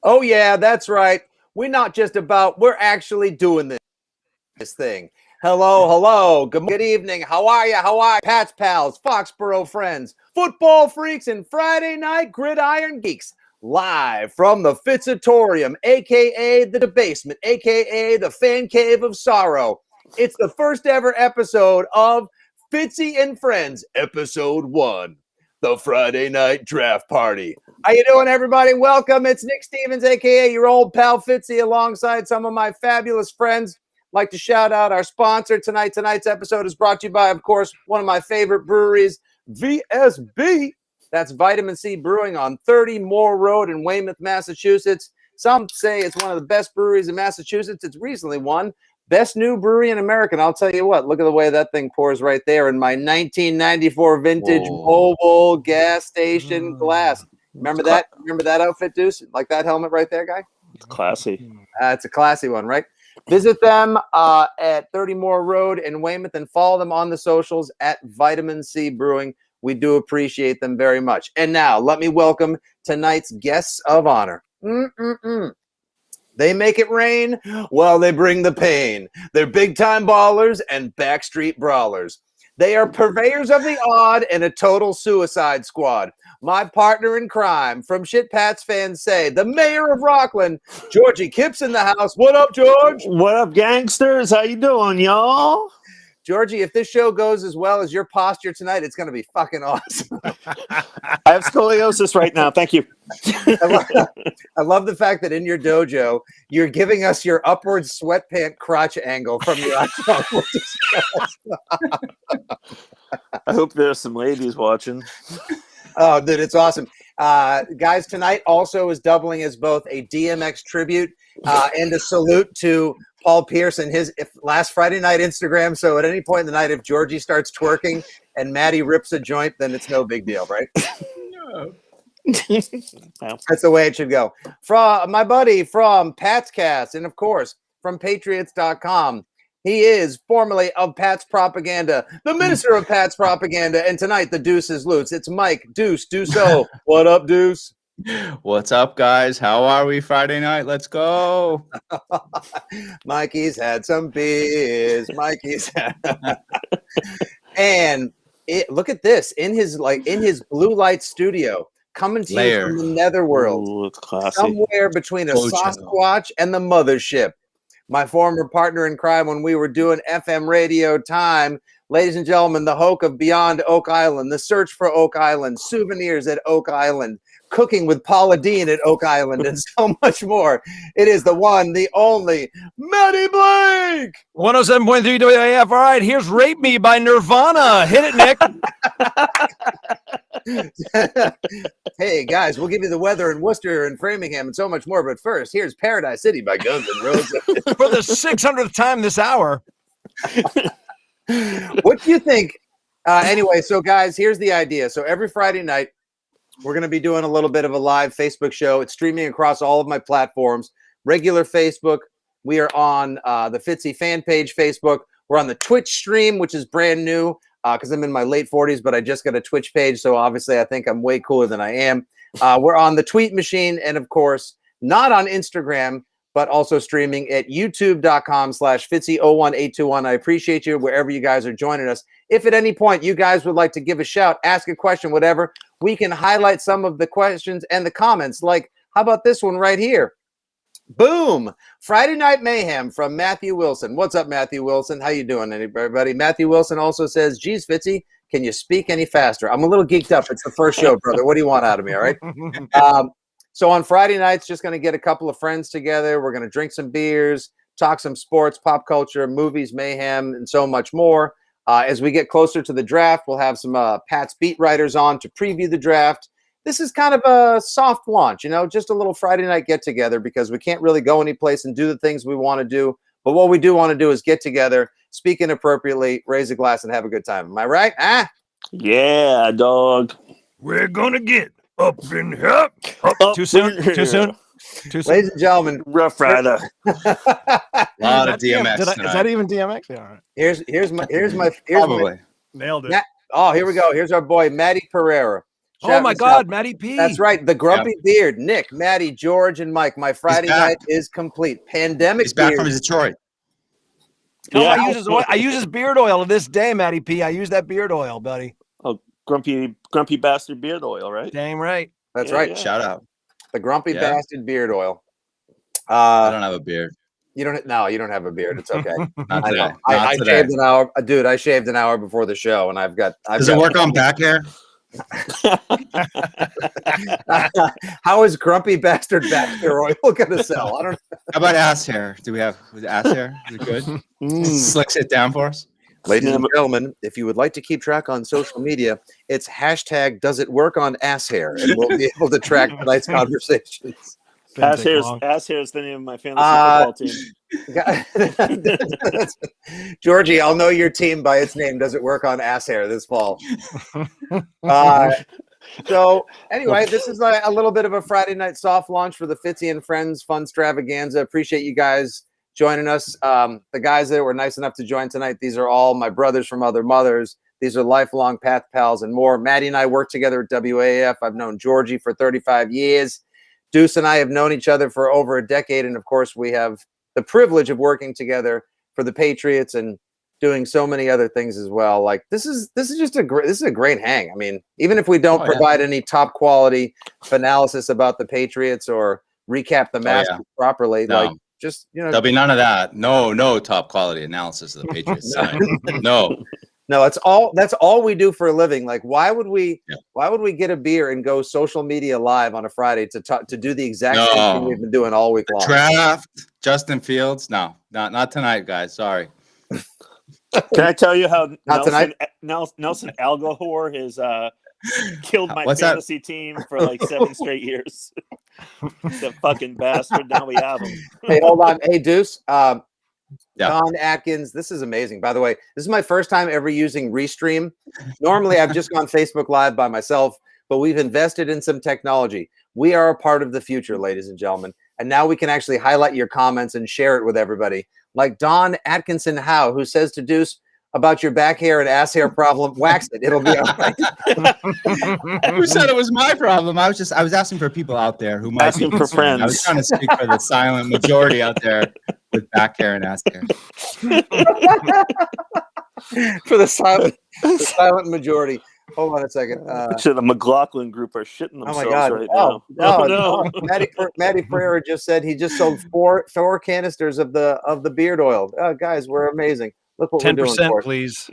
Oh, yeah, that's right. We're actually doing this thing. Hello. Good evening. How are you? Pat's pals, Foxborough friends, football freaks, and Friday night gridiron geeks. Live from the Fitzatorium, a.k.a. the Debasement, a.k.a. the Fan Cave of Sorrow. It's the first ever episode of Fitzy and Friends, Episode 1, the Friday Night Draft Party. How you doing, everybody? Welcome. It's Nick Stevens, a.k.a. your old pal Fitzy, alongside some of my fabulous friends. Like to shout out our sponsor tonight. Tonight's episode is brought to you by, of course, one of my favorite breweries, VSB. That's Vitamin C Brewing on 30 Moore Road in Weymouth, Massachusetts. Some say it's one of the best breweries in Massachusetts. It's recently won Best New Brewery in America. And I'll tell you what, look at the way that thing pours right there in my 1994 vintage Mobil gas station glass. Remember that? Remember that outfit, Deuce? Like that helmet right there, guy? It's classy. It's a classy one, right? Visit them at 30 Moore Road in Weymouth and follow them on the socials at Vitamin C Brewing. We do appreciate them very much. And now, let me welcome tonight's guests of honor. They make it rain while they bring the pain. They're big-time ballers and backstreet brawlers. They are purveyors of the odd and a total suicide squad. My partner in crime, from Shit Pats fans say, the mayor of Rockland, Georgie Kipp's in the house. What up, George? What up, gangsters? How you doing, y'all? Georgie, if this show goes as well as your posture tonight, it's going to be fucking awesome. I have scoliosis right now. Thank you. I love the fact that in your dojo, you're giving us your upward sweatpant crotch angle from your iPhone. I hope there's some ladies watching. Oh, dude, it's awesome. Guys, tonight also is doubling as both a DMX tribute and a salute to Paul Pierce and his last Friday night Instagram. So at any point in the night, if Georgie starts twerking and Matty rips a joint, then it's no big deal, right? That's the way it should go. From my buddy from Pat's Cast, and of course from Patriots.com. He is formerly of Pat's Propaganda, the minister of Pat's Propaganda, and tonight the Deuce is loose. It's Mike Dussault. What up, Deuce? What's up, guys? How are we Friday night? Let's go. Mikey's had some beers. And look at this in his blue light studio, coming to you from the netherworld. Ooh, it's classy. Somewhere between a Sasquatch and the mothership. My former partner in crime when we were doing FM radio time. Ladies and gentlemen, the Hoke of Beyond Oak Island, the search for Oak Island, souvenirs at Oak Island, cooking with Paula Dean at Oak Island, and so much more. It is the one, the only, Matty Blake! 107.3 WAF. All right, here's Rape Me by Nirvana. Hit it, Nick. Hey, guys, we'll give you the weather in Worcester and Framingham and so much more. But first, here's Paradise City by Guns N' Roses. For the 600th time this hour. What do you think? Anyway, so guys, here's the idea. So every Friday night, we're going to be doing a little bit of a live Facebook show. It's streaming across all of my platforms. Regular Facebook. We are on the Fitzy fan page Facebook. We're on the Twitch stream, which is brand new because I'm in my late 40s, but I just got a Twitch page. So obviously I think I'm way cooler than I am. We're on the Tweet Machine. And of course, not on Instagram, but also streaming at youtube.com/Fitzy01821. I appreciate you wherever you guys are joining us. If at any point you guys would like to give a shout, ask a question, whatever, we can highlight some of the questions and the comments. Like, how about this one right here? Boom! Friday Night Mayhem from Matthew Wilson. What's up, Matthew Wilson? How you doing, everybody? Matthew Wilson also says, geez, Fitzy, can you speak any faster? I'm a little geeked up. It's the first show, brother. What do you want out of me, all right? So on Friday nights, just going to get a couple of friends together. We're going to drink some beers, talk some sports, pop culture, movies, mayhem, and so much more. As we get closer to the draft, we'll have some Pat's beat writers on to preview the draft. This is kind of a soft launch, just a little Friday night get-together because we can't really go anyplace and do the things we want to do. But what we do want to do is get together, speak inappropriately, raise a glass, and have a good time. Am I right? Yeah, dog. We're going to get up in here. Too soon? Ladies and gentlemen, Rough Rider. A lot of DMX. Is that even DMX? Yeah, all right. Here's my Probably. Nailed it. Oh, here we go. Here's our boy Matty Pereira. Oh my us God, out. Matty P. That's right. The Grumpy Beard, Nick, Matty, George, and Mike. My Friday back. night is complete. Pandemic He's back beard. from Detroit. Tell him Yeah. I use his oil. I use his beard oil to this day, Matty P. I use that beard oil, buddy. Oh, grumpy bastard beard oil, right? Dang right. That's Yeah, right. yeah. Shout out. The Grumpy Yeah. Bastard beard oil. I don't have a beard. You don't. No, you don't have a beard. It's okay. Not I today. know. Not I today. shaved an hour, dude. I shaved an hour before the show, and I've got. Does it work on back hair? How is Grumpy Bastard back hair oil gonna sell? I don't know. How about ass hair? Do we have ass hair? Is it good? Slicks it down for us. Ladies and gentlemen, if you would like to keep track on social media, it's hashtag does it work on ass hair, and we'll be able to track tonight's conversations. Ass hair is the name of my fantasy football team. Georgie, I'll know your team by its name. Does it work on ass hair this fall? So anyway, this is a little bit of a Friday night soft launch for the Fitzy and Friends Fun Stravaganza. Appreciate you guys joining us. The guys that were nice enough to join tonight, these are all my brothers from other mothers. These are lifelong path pals and more. Matty and I work together at WAF. I've known Georgie for 35 years. Deuce and I have known each other for over a decade. And of course, we have the privilege of working together for the Patriots and doing so many other things as well. Like this is just a great hang. I mean, even if we don't provide any top quality analysis about the Patriots or recap the match properly, like just, there'll be none of that. No top quality analysis of the Patriots side. No, that's all we do for a living. Like, why would we get a beer and go social media live on a Friday to do the exact same thing we've been doing all week long? Draft Justin Fields? No, not tonight, guys. Sorry. Can I tell you how Nelson Algahor has killed my fantasy team for like 7 straight years? The fucking bastard. Now we have him. Hey, hold on. Hey, Deuce. Yeah. Don Atkins, this is amazing. By the way, this is my first time ever using Restream. Normally, I've just gone Facebook Live by myself, but we've invested in some technology. We are a part of the future, ladies and gentlemen. And now we can actually highlight your comments and share it with everybody. Like Don Atkinson Howe, who says to Deuce about your back hair and ass hair problem, wax it. It'll be all right. Who said it was my problem? I was asking for people out there who might asking be for concerned. friends. I was trying to speak for the silent majority out there with back hair and ass hair. For the silent majority. Hold on a second. The McLaughlin group are shitting themselves right now. No. Matty Ferreira just said he just sold four canisters of the beard oil. Guys, we're amazing. Look what 10%, we're doing for. please.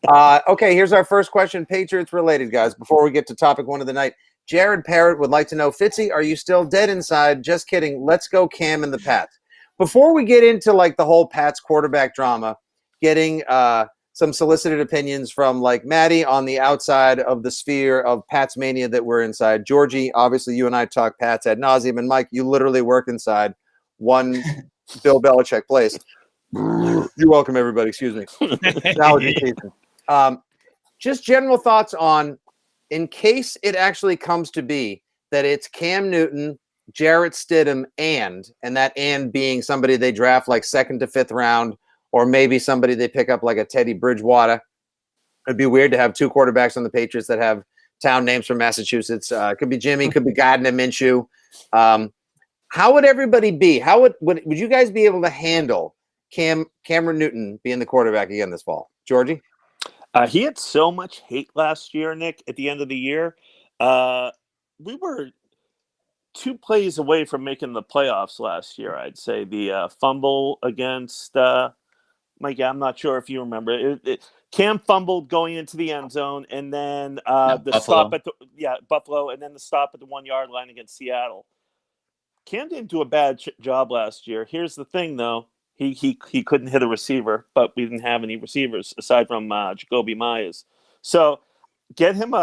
Okay, here's our first question, Patriots related, guys. Before we get to topic 1 of the night, Jared Parrott would like to know, Fitzy, are you still dead inside? Just kidding. Let's go Cam and the Pats. Before we get into like the whole Pats quarterback drama, getting some solicited opinions from like Matty on the outside of the sphere of Pats mania that we're inside. Georgie, obviously you and I talk Pats ad nauseum, and Mike, you literally work inside one Bill Belichick place. You're welcome, everybody. Excuse me. Just general thoughts on, in case it actually comes to be that it's Cam Newton, Jarrett Stidham, and that and being somebody they draft like 2nd to 5th round, or maybe somebody they pick up like a Teddy Bridgewater. It'd be weird to have 2 quarterbacks on the Patriots that have town names from Massachusetts. Could be Jimmy, could be Gardner Minshew. How would everybody be? How would you guys be able to handle Cameron Newton being the quarterback again this fall? Georgie? He had so much hate last year, Nick, at the end of the year. We were 2 plays away from making the playoffs last year, I'd say. The fumble against Mike, I'm not sure if you remember. Cam fumbled going into the end zone, and then the Buffalo. stop at Buffalo, and then the stop at the 1-yard line against Seattle. Cam didn't do a bad job last year. Here's the thing, though. He couldn't hit a receiver, but we didn't have any receivers aside from Jacoby Myers. So get him.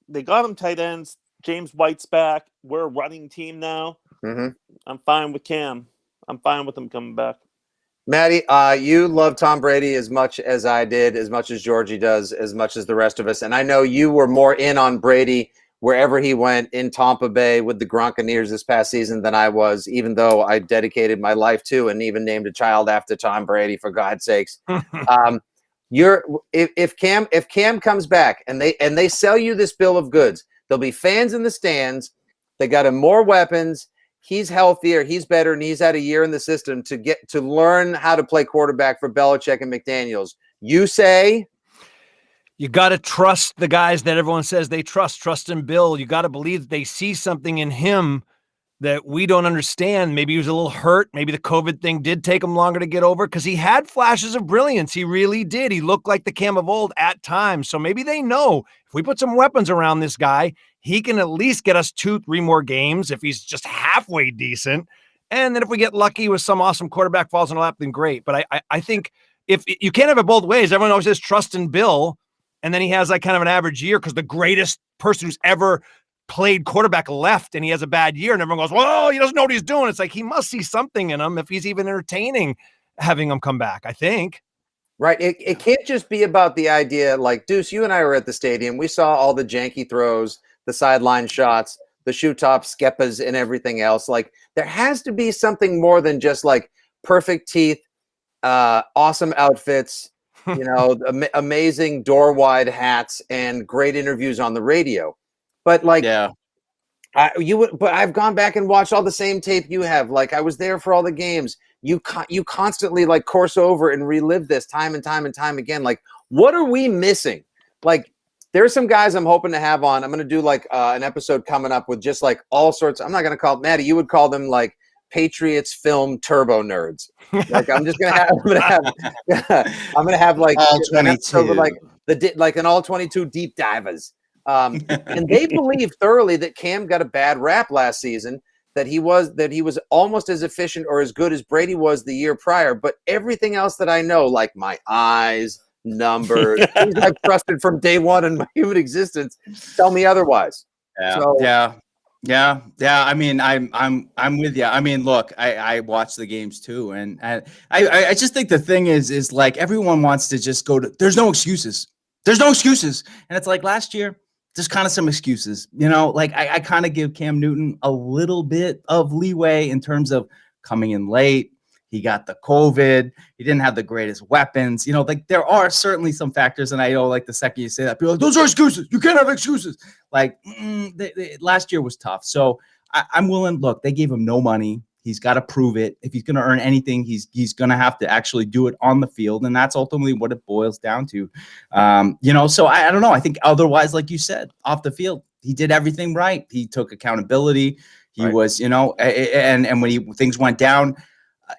They got him tight ends. James White's back. We're a running team now. Mm-hmm. I'm fine with Cam. I'm fine with him coming back. Matty, you love Tom Brady as much as I did, as much as Georgie does, as much as the rest of us. And I know you were more in on Brady wherever he went in Tampa Bay with the Gronkaneers this past season than I was, even though I dedicated my life to and even named a child after Tom Brady, for God's sakes. If Cam comes back and they sell you this bill of goods, there'll be fans in the stands. They got him more weapons. He's healthier. He's better, and he's had a year in the system to learn how to play quarterback for Belichick and McDaniels. You say you got to trust the guys that everyone says they trust. Trust in Bill. You got to believe they see something in him that we don't understand. Maybe he was a little hurt. Maybe the COVID thing did take him longer to get over because he had flashes of brilliance. He really did. He looked like the Cam of old at times. So maybe they know if we put some weapons around this guy, he can at least get us 2-3 more games if he's just halfway decent. And then if we get lucky with some awesome quarterback falls in our lap, then great. But I think if you can't have it both ways, everyone always says trust in Bill, and then he has like kind of an average year because the greatest person who's ever played quarterback left and he has a bad year and everyone goes, well, he doesn't know what he's doing. It's like he must see something in him if he's even entertaining having him come back, I think. Right. It can't just be about the idea like, Deuce, you and I were at the stadium. We saw all the janky throws, the sideline shots, the shoe top skepas and everything else. Like there has to be something more than just like perfect teeth, awesome outfits, amazing door wide hats and great interviews on the radio. But like, yeah, but I've gone back and watched all the same tape you have. Like I was there for all the games. You constantly like course over and relive this time and time and time again. Like, what are we missing? Like, there's some guys I'm hoping to have on. I'm going to do like an episode coming up with just like all sorts. I'm not going to call it Matty. You would call them like Patriots film turbo nerds. Like I'm just going to have. I'm going to have like all 22, like an all 22 deep divers. And they believe thoroughly that Cam got a bad rap last season, that he was almost as efficient or as good as Brady was the year prior. But everything else that I know, like my eyes, numbers, things I've trusted from day one in my human existence, tell me otherwise. Yeah. I mean, I'm with you. I mean, look, I watch the games too, and I just think the thing is like everyone wants to just go to. There's no excuses, and it's like last year. Just kind of some excuses, like I kind of give Cam Newton a little bit of leeway in terms of coming in late. He got the COVID. He didn't have the greatest weapons. Like there are certainly some factors. And I know like the second you say that, people are like, those are excuses. You can't have excuses. Like last year was tough. So I'm willing. Look, they gave him no money. He's got to prove it. If he's going to earn anything, he's going to have to actually do it on the field. And that's ultimately what it boils down to. So I don't know. I think otherwise, like you said, off the field, he did everything right. He took accountability. He was, and when things went down.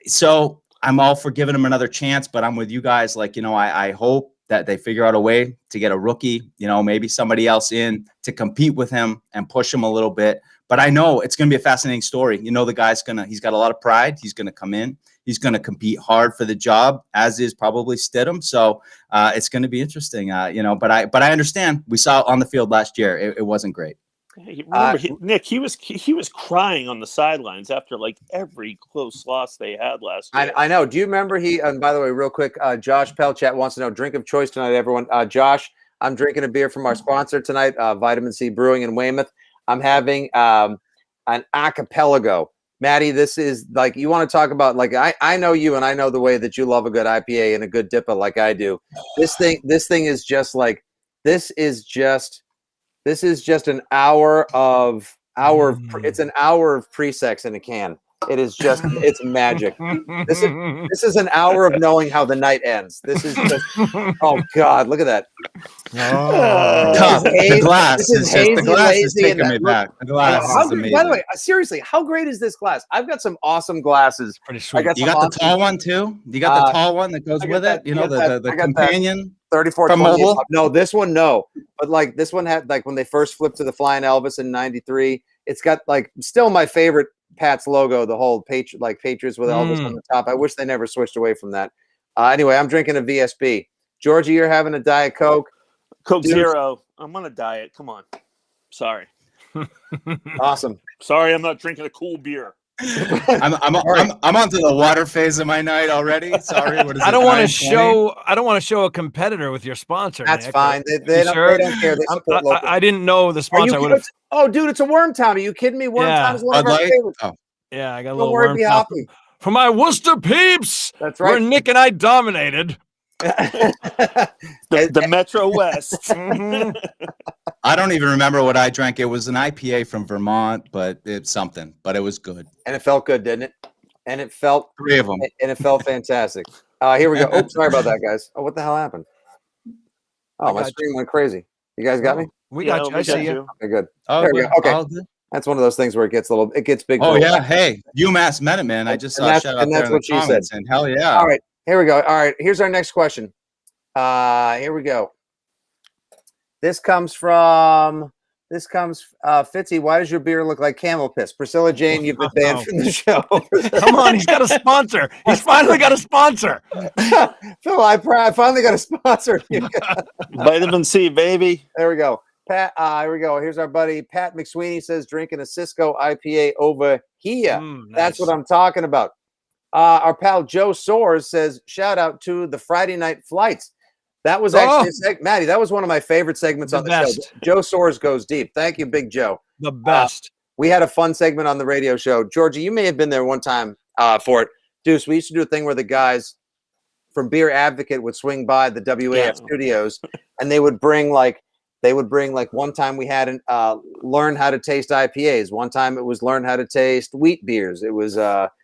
So I'm all for giving him another chance, but I'm with you guys. Like, I hope that they figure out a way to get a rookie, maybe somebody else in to compete with him and push him a little bit. But I know it's going to be a fascinating story. The guy's he's got a lot of pride. He's going to come in. He's going to compete hard for the job, as is probably Stidham. So it's going to be interesting, but I understand. We saw it on the field last year. It wasn't great. Hey, remember, Nick, he was crying on the sidelines after like every close loss they had last year. I know. Do you remember and by the way, real quick, Josh Pelchat wants to know, drink of choice tonight, everyone. Josh, I'm drinking a beer from our sponsor tonight, Vitamin C Brewing in Weymouth. I'm having an Archipelago. Matty, this is like, you want to talk about, like, I know you and I know the way that you love a good IPA and a good dipper like I do. This thing is just like, this is just an hour of it's an hour of pre-sex in a can. It is just, it's magic. This is an hour of knowing how the night ends. This is just, oh God, look at that. The glass is taking me back. The glass is amazing. By the way, seriously, how great is this glass? I've got some awesome glasses. Pretty sweet. You got the tall one too? You got the tall one that goes with it? The companion? 3420. No, this one, no. But like this one had, like when they first flipped to the Flying Elvis in '93, it's got like still my favorite Pat's logo, the whole Patriots with Elvis on the top. I wish they never switched away from that. Anyway, I'm drinking a VSB. Georgie, you're having a Diet Coke. Coke Zero. I'm on a diet. Come on. Sorry. Awesome. Sorry, I'm not drinking a cool beer. I'm onto the water phase of my night already. Sorry, what is it? I don't want to show a competitor with your sponsor. That's Nick. fine. They don't care. They support local. I didn't know the sponsor. Oh, dude, it's a Wormtown. Are you kidding me? Wormtown is one of our favorites. Oh. Yeah, I got a Don't little worry, be Wormtown happy. for my Worcester peeps. That's right. Where Nick and I dominated. The Metro West. Mhm. I don't even remember what I drank. It was an IPA from Vermont, but it's something. But it was good. And it felt good, didn't it? And it felt 3 of them. and it felt fantastic. Here we go. Oh, sorry about that, guys. Oh, what the hell happened? Oh, my screen went crazy. You guys got me? We got you. I see you. Okay, good. Oh, There we good. go. Okay. All good. That's one of those things where it gets big. Oh yeah. Hey, UMass Minuteman. I just saw a shout out and there that's in the what she said. comments. And hell yeah. All right, here we go. All right, here's our next question. Here we go. This comes Fitzy. Why does your beer look like camel piss? Priscilla Jane, you've been banned from the show. Come on, he's got a sponsor. He's finally got a sponsor. Phil, I finally got a sponsor. Vitamin C, baby. There we go. Pat, here we go. Here's our buddy Pat McSweeney says drinking a Cisco IPA over here. Nice. That's what I'm talking about. Our pal Joe Soares says shout out to the Friday night flights. That was actually Matty. That was one of my favorite segments on the show. Joe Soares goes deep. Thank you, Big Joe. The best. We had a fun segment on the radio show. Georgie, you may have been there one time for it. Deuce, we used to do a thing where the guys from Beer Advocate would swing by the WAF studios, and they would bring like one time we had learn how to taste IPAs. One time it was learn how to taste wheat beers. It was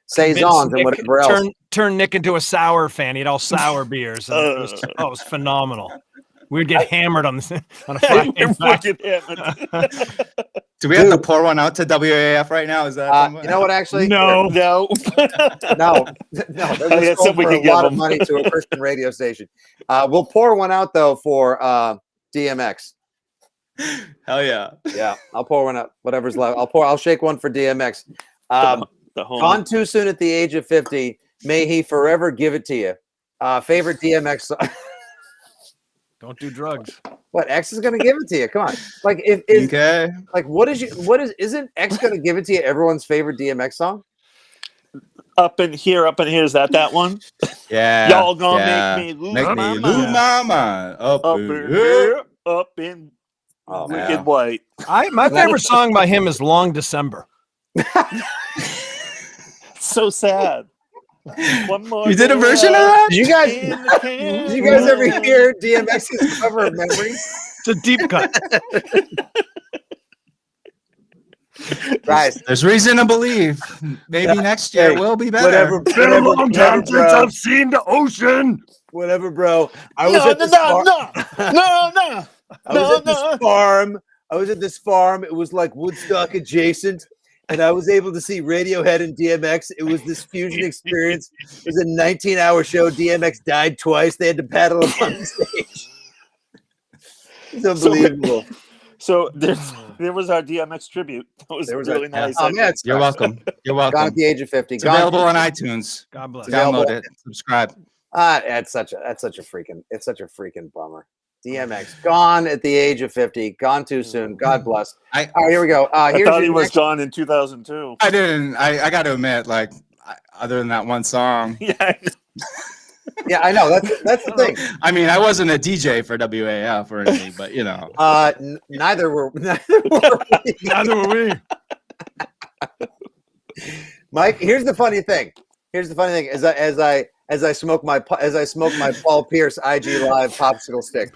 saisons and whatever else. Turn Nick into a sour fan. He had all sour beers. And it was phenomenal. We'd get hammered on a Friday night. Do we have to pour one out to WAF right now? Is that you know what? Actually, no. no. There's a lot of money to a Christian radio station. We'll pour one out though for DMX. Hell yeah. Yeah, I'll pour one out. Whatever's left. I'll shake one for DMX. Gone too soon at the age of 50. May he forever give it to you. Favorite DMX song. Don't do drugs. What, X is gonna give it to you? Come on. Like isn't X gonna give it to you everyone's favorite DMX song? Up in here, is that one? Yeah. Y'all gonna make me lose my mind. Up in here, up in Wicked White. My favorite song by him is Long December. So sad. One more. You did a version of that? Did you guys ever hear DMX's cover of Memories? It's a deep cut. Guys, there's reason to believe maybe next year will be better. Whatever, been a long time since I've seen the ocean. Whatever, bro. I was at this farm. I was at this farm. It was like Woodstock adjacent. And I was able to see Radiohead and DMX. It was this fusion experience. It was a 19-hour show. DMX died twice. They had to battle him on the stage. It's unbelievable. So there was our DMX tribute. That was really nice. Oh, man, you're welcome. You're welcome. Gone at the age of 50. It's available on iTunes. God bless. Download it. Subscribe. It's such a freaking bummer. DMX gone at the age of 50. Gone too soon. God bless. All right, here we go. I thought he was gone in 2002. I didn't. I got to admit, like, other than that one song. Yeah. Yeah, I know. That's the thing. I mean, I wasn't a DJ for WAF or anything, but you know. Neither were we. Neither were we. Mike, here's the funny thing. As I smoke my Paul Pierce IG Live popsicle stick.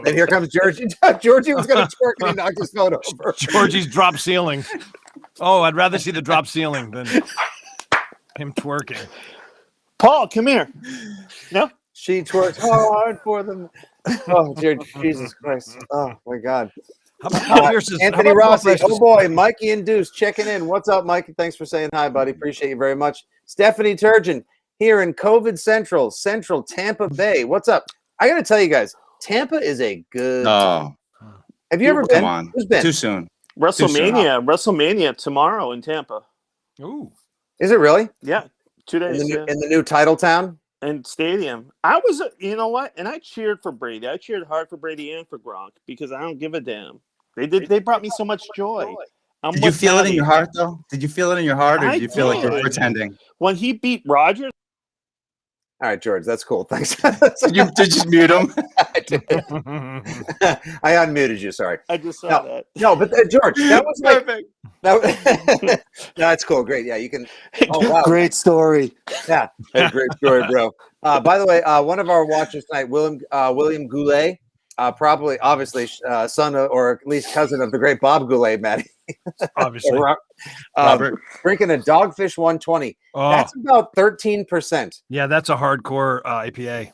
And here comes Georgie. Georgie was going to twerk and he knocked his phone over. Georgie's drop ceiling. Oh, I'd rather see the drop ceiling than him twerking. Paul, come here. No? She twerks hard for them. Oh, dear Jesus Christ. Oh, my God. Anthony Rossi. Oh, boy. Mikey and Deuce checking in. What's up, Mikey? Thanks for saying hi, buddy. Appreciate you very much. Stephanie Turgeon here in COVID Central Tampa Bay. What's up? I got to tell you guys, Tampa is a good time. Have you ever been? Come on. Who's been? Too soon. WrestleMania tomorrow in Tampa. Ooh. Is it really? Yeah. 2 days. In the new title town? And stadium. I was, you know what? And I cheered for Brady. I cheered hard for Brady and for Gronk because I don't give a damn. They brought me so much joy. Did you feel it in your heart, though? Did you feel it in your heart, or did you feel like you're pretending? When he beat Rodgers, All right, George, that's cool. Thanks. Did you just mute him? I did. I unmuted you. Sorry. I just saw that. No, but George, that was like Perfect. no, that's cool. Great. Yeah, you can. Oh wow, Great story. yeah, hey, great story, bro. By the way, one of our watchers tonight, William Goulet, probably, obviously, son of, or at least cousin of the great Bob Goulet, Matty. Obviously. Robert. Drinking a Dogfish 120. Oh, That's about 13%. yeah, that's a hardcore IPA.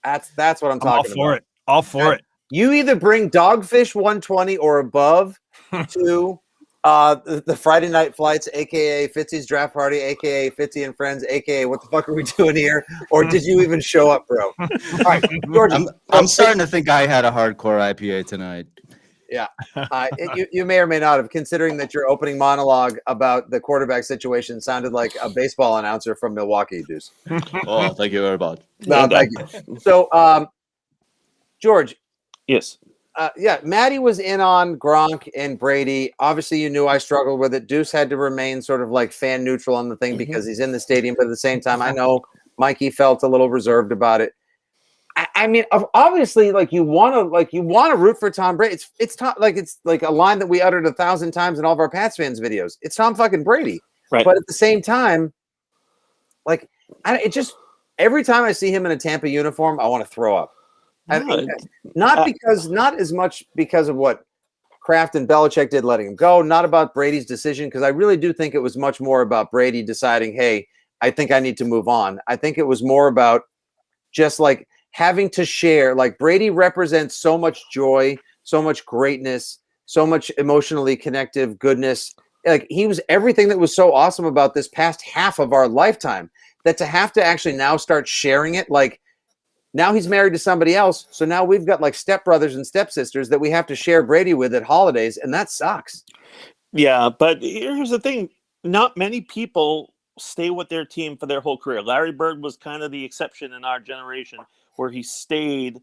That's what I'm I'm all talking for about. it. All for it. You either bring Dogfish 120 or above to the Friday night flights, aka Fitzy's draft party, aka Fitzy and Friends, aka what the fuck are we doing here? Or did you even show up, bro? All right, Georgie. I'm starting to think I had a hardcore IPA tonight. Yeah, you may or may not have, considering that your opening monologue about the quarterback situation sounded like a baseball announcer from Milwaukee, Deuce. Oh, thank you very much. No, thank you. So, George. Yes. Yeah, Matty was in on Gronk and Brady. Obviously, you knew I struggled with it. Deuce had to remain sort of like fan neutral on the thing because he's in the stadium. But at the same time, I know Mikey felt a little reserved about it. I mean, obviously, like you want to root for Tom Brady. It's like a line that we uttered 1,000 times in all of our Pats fans videos. It's Tom fucking Brady. Right. But at the same time, like it just every time I see him in a Tampa uniform, I want to throw up. Not as much because of what Kraft and Belichick did letting him go, not about Brady's decision, because I really do think it was much more about Brady deciding, hey, I think I need to move on. I think it was more about just like having to share. Like Brady represents so much joy, so much greatness, so much emotionally connective goodness. Like he was everything that was so awesome about this past half of our lifetime, that to have to actually now start sharing it, like now he's married to somebody else. So now we've got like stepbrothers and stepsisters that we have to share Brady with at holidays. And that sucks. Yeah, but here's the thing. Not many people stay with their team for their whole career. Larry Bird was kind of the exception in our generation where he stayed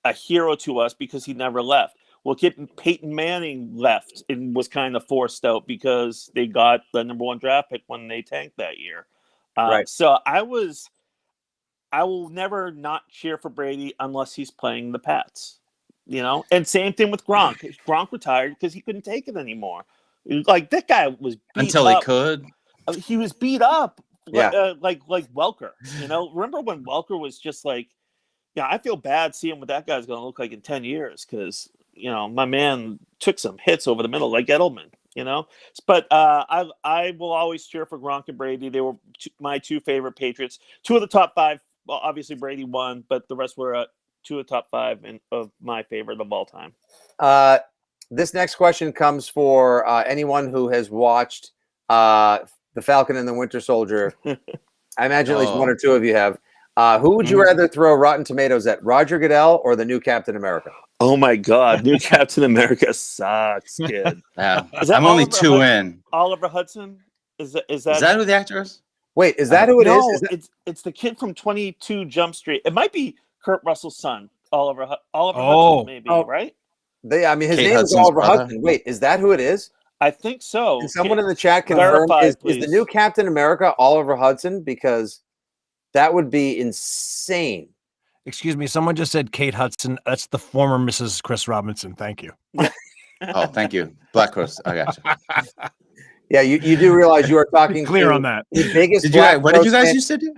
a hero to us because he never left. Well, Peyton Manning left and was kind of forced out because they got the number 1 draft pick when they tanked that year. Right. So I will never not cheer for Brady unless he's playing the Pats, And same thing with Gronk. Gronk retired because he couldn't take it anymore. Like that guy was beat until up. He could. He was beat up, Yeah. like Welker. Remember when Welker was just like, yeah, I feel bad seeing what that guy's going to look like in 10 years because my man took some hits over the middle like Edelman. But I will always cheer for Gronk and Brady. They were my 2 favorite Patriots. 2 of the top 5. Well, obviously Brady won, but the rest were 2 of the top 5 of my favorite of all time. This next question comes for anyone who has watched The Falcon and the Winter Soldier. I imagine at least 1 or 2 of you have. Who would you rather throw Rotten Tomatoes at, Roger Goodell or the new Captain America? Oh my God, new Captain America sucks, kid. Yeah, I'm only 2 in. Oliver Hudson? Is that who the actor is? Wait, is that who it no, is? It's the kid from 22 Jump Street. It might be Kurt Russell's son, Oliver Oh. Hudson, maybe, right? His Kate name is Hudson's Oliver brother. Hudson. Wait, is that who it is? I think so. Can someone in the chat confirm Verify, is the please. new Captain America Oliver Hudson? Because that would be insane. Excuse me. Someone just said Kate Hudson. That's the former Mrs. Chris Robinson. Thank you. Oh, thank you. Black Cross. I got you. Yeah, you do realize you are talking Clear to on that. the biggest. What did you guys used to do?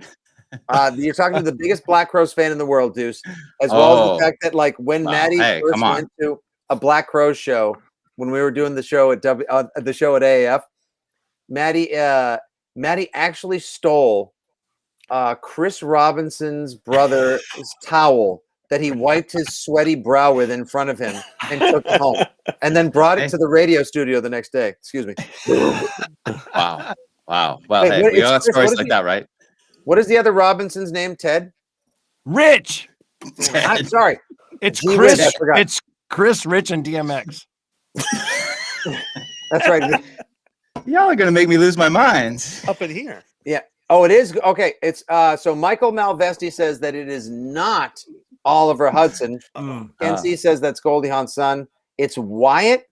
You're talking to the biggest Black Crowes fan in the world, Deuce, as well as the fact that, like, when Matty first went to a Black Crowes show, when we were doing the show at the show at AAF, Matty actually stole Chris Robinson's brother's towel that he wiped his sweaty brow with in front of him and took it home, and then brought it to the radio studio the next day. Excuse me. Wow. Well, Wait, hey, we all have stories like that, right? What is the other Robinson's name? Ted? Rich. I'm sorry. It's Gee, Chris. Rich, I forgot. It's Chris, Rich, and DMX. That's right. Y'all are gonna make me lose my mind. Up in here. Yeah. Oh, it is. Okay. It's so Michael Malvesti says that it is not Oliver Hudson. NC says that's Goldie Hawn's son. It's Wyatt.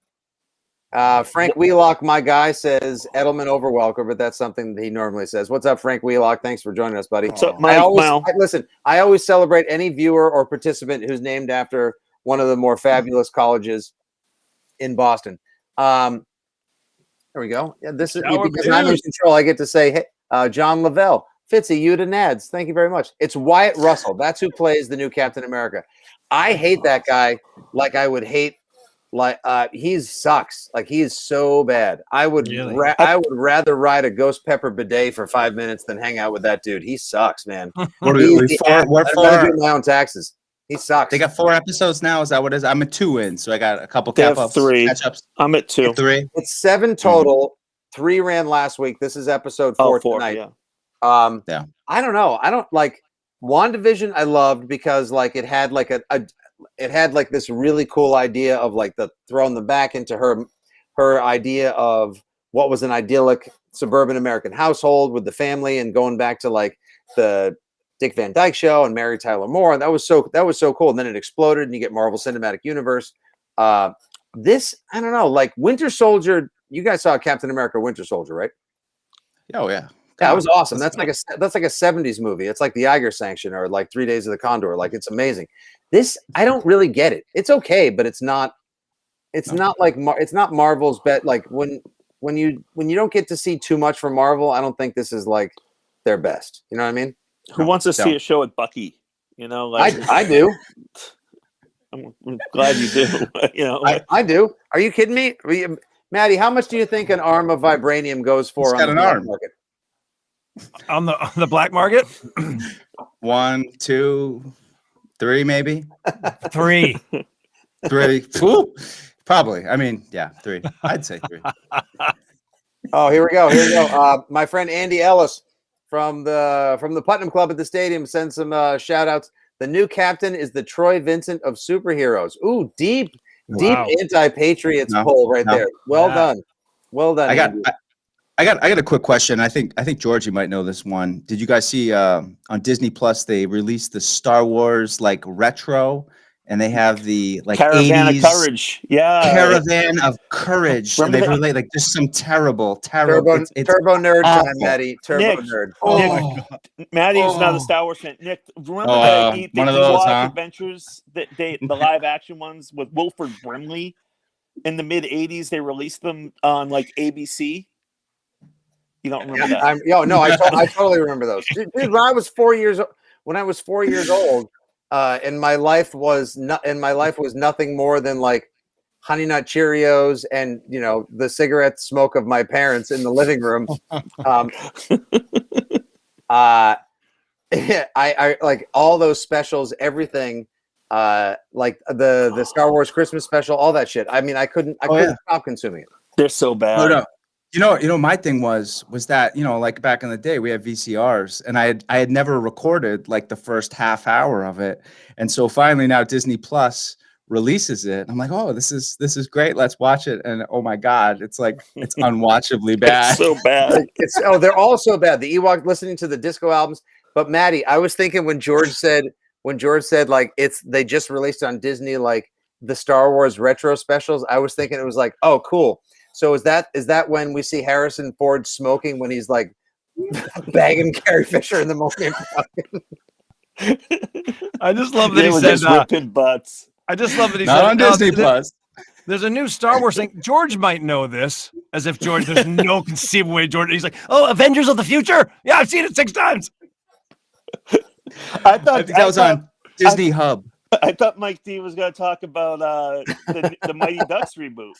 Frank Wheelock, my guy, says Edelman over Welker, but that's something that he normally says. What's up, Frank Wheelock? Thanks for joining us, buddy. So, Mike, I always celebrate any viewer or participant who's named after one of the more fabulous colleges in Boston. There we go. Yeah, this is because I'm in control. I get to say, hey, John Lavelle, Fitzy, you to Nads. Thank you very much. It's Wyatt Russell. That's who plays the new Captain America. I hate that guy like I would hate. Like he sucks. Like he is so bad. I would rather ride a ghost pepper bidet for 5 minutes than hang out with that dude. He sucks, man. What are we for? I do my own taxes. He sucks. They got 4 episodes now. Is that what it is? I'm at 2 in, so I got a couple catch-ups. 3. I'm at 2. 3. It's 7 total. 3 ran last week. This is episode 4 tonight. Yeah. Yeah. I don't know. I don't like WandaVision. I loved because like it had like it had like this really cool idea of like throwing them back into her idea of what was an idyllic suburban American household with the family and going back to like the Dick Van Dyke Show and Mary Tyler Moore. And that was so cool. And then it exploded and you get Marvel Cinematic Universe. This, I don't know, like Winter Soldier. You guys saw Captain America Winter Soldier, right? Oh yeah. Yeah, it was awesome. That's like a 70s movie. It's like The Eiger Sanction or like 3 Days of the Condor. Like it's amazing. This I don't really get it. It's okay, but it's not like it's not Marvel's bet. Like when you don't get to see too much from Marvel, I don't think this is like their best. You know what I mean? Who wants to see a show with Bucky? You know, like I do. I'm glad you do. You know, I do. Are you kidding me? Matty, how much do you think an arm of vibranium goes for on the black market? On the black market? 1, 2, 3, maybe 3. 3. Ooh, probably. I mean, yeah, 3. I'd say 3. Oh, here we go. My friend Andy Ellis from the Putnam Club at the stadium sends some shout outs. The new captain is the Troy Vincent of superheroes. Ooh, deep anti-Patriots poll right there. Well done. I got a quick question. I think Georgie might know this one. Did you guys see on Disney Plus they released the Star Wars like retro, and they have the like Caravan 80s of Courage. Yeah, Caravan of Courage. And they relate like just some terrible. Turbo nerd awful. time, Matty. Nick, Nerd. Nick, Matty's not a Star Wars fan. Nick, remember the one of those adventures that the live action ones with Wilford Brimley in the mid '80s? They released them on like ABC. You don't remember that? I totally remember those. Dude, when I was 4 years old, and my life was nothing more than like Honey Nut Cheerios and the cigarette smoke of my parents in the living room. I like all those specials, everything, like the Star Wars Christmas special, all that shit. I mean, I couldn't stop consuming it. They're so bad. No. You know, my thing was that, like back in the day we had VCRs and I had never recorded like the first half hour of it. And so finally now Disney Plus releases it. I'm like, oh, this is great. Let's watch it. And oh my God, it's unwatchally bad. It's so bad. They're all so bad. The Ewok, listening to the disco albums. But Matty, I was thinking when George said like they just released on Disney like the Star Wars retro specials, I was thinking it was like, oh, cool. So is that when we see Harrison Ford smoking when he's like bagging Carrie Fisher in the Millennium Falcon? I just love that he said ripping butts. I just love that he not said on Disney Plus. There's a new Star Wars thing. George might know this, as if George. There's no conceivable way George. He's like, oh, Avengers of the Future. Yeah, I've seen it 6 times. I thought that was on Disney Hub. I thought Mike D was going to talk about the Mighty Ducks reboot.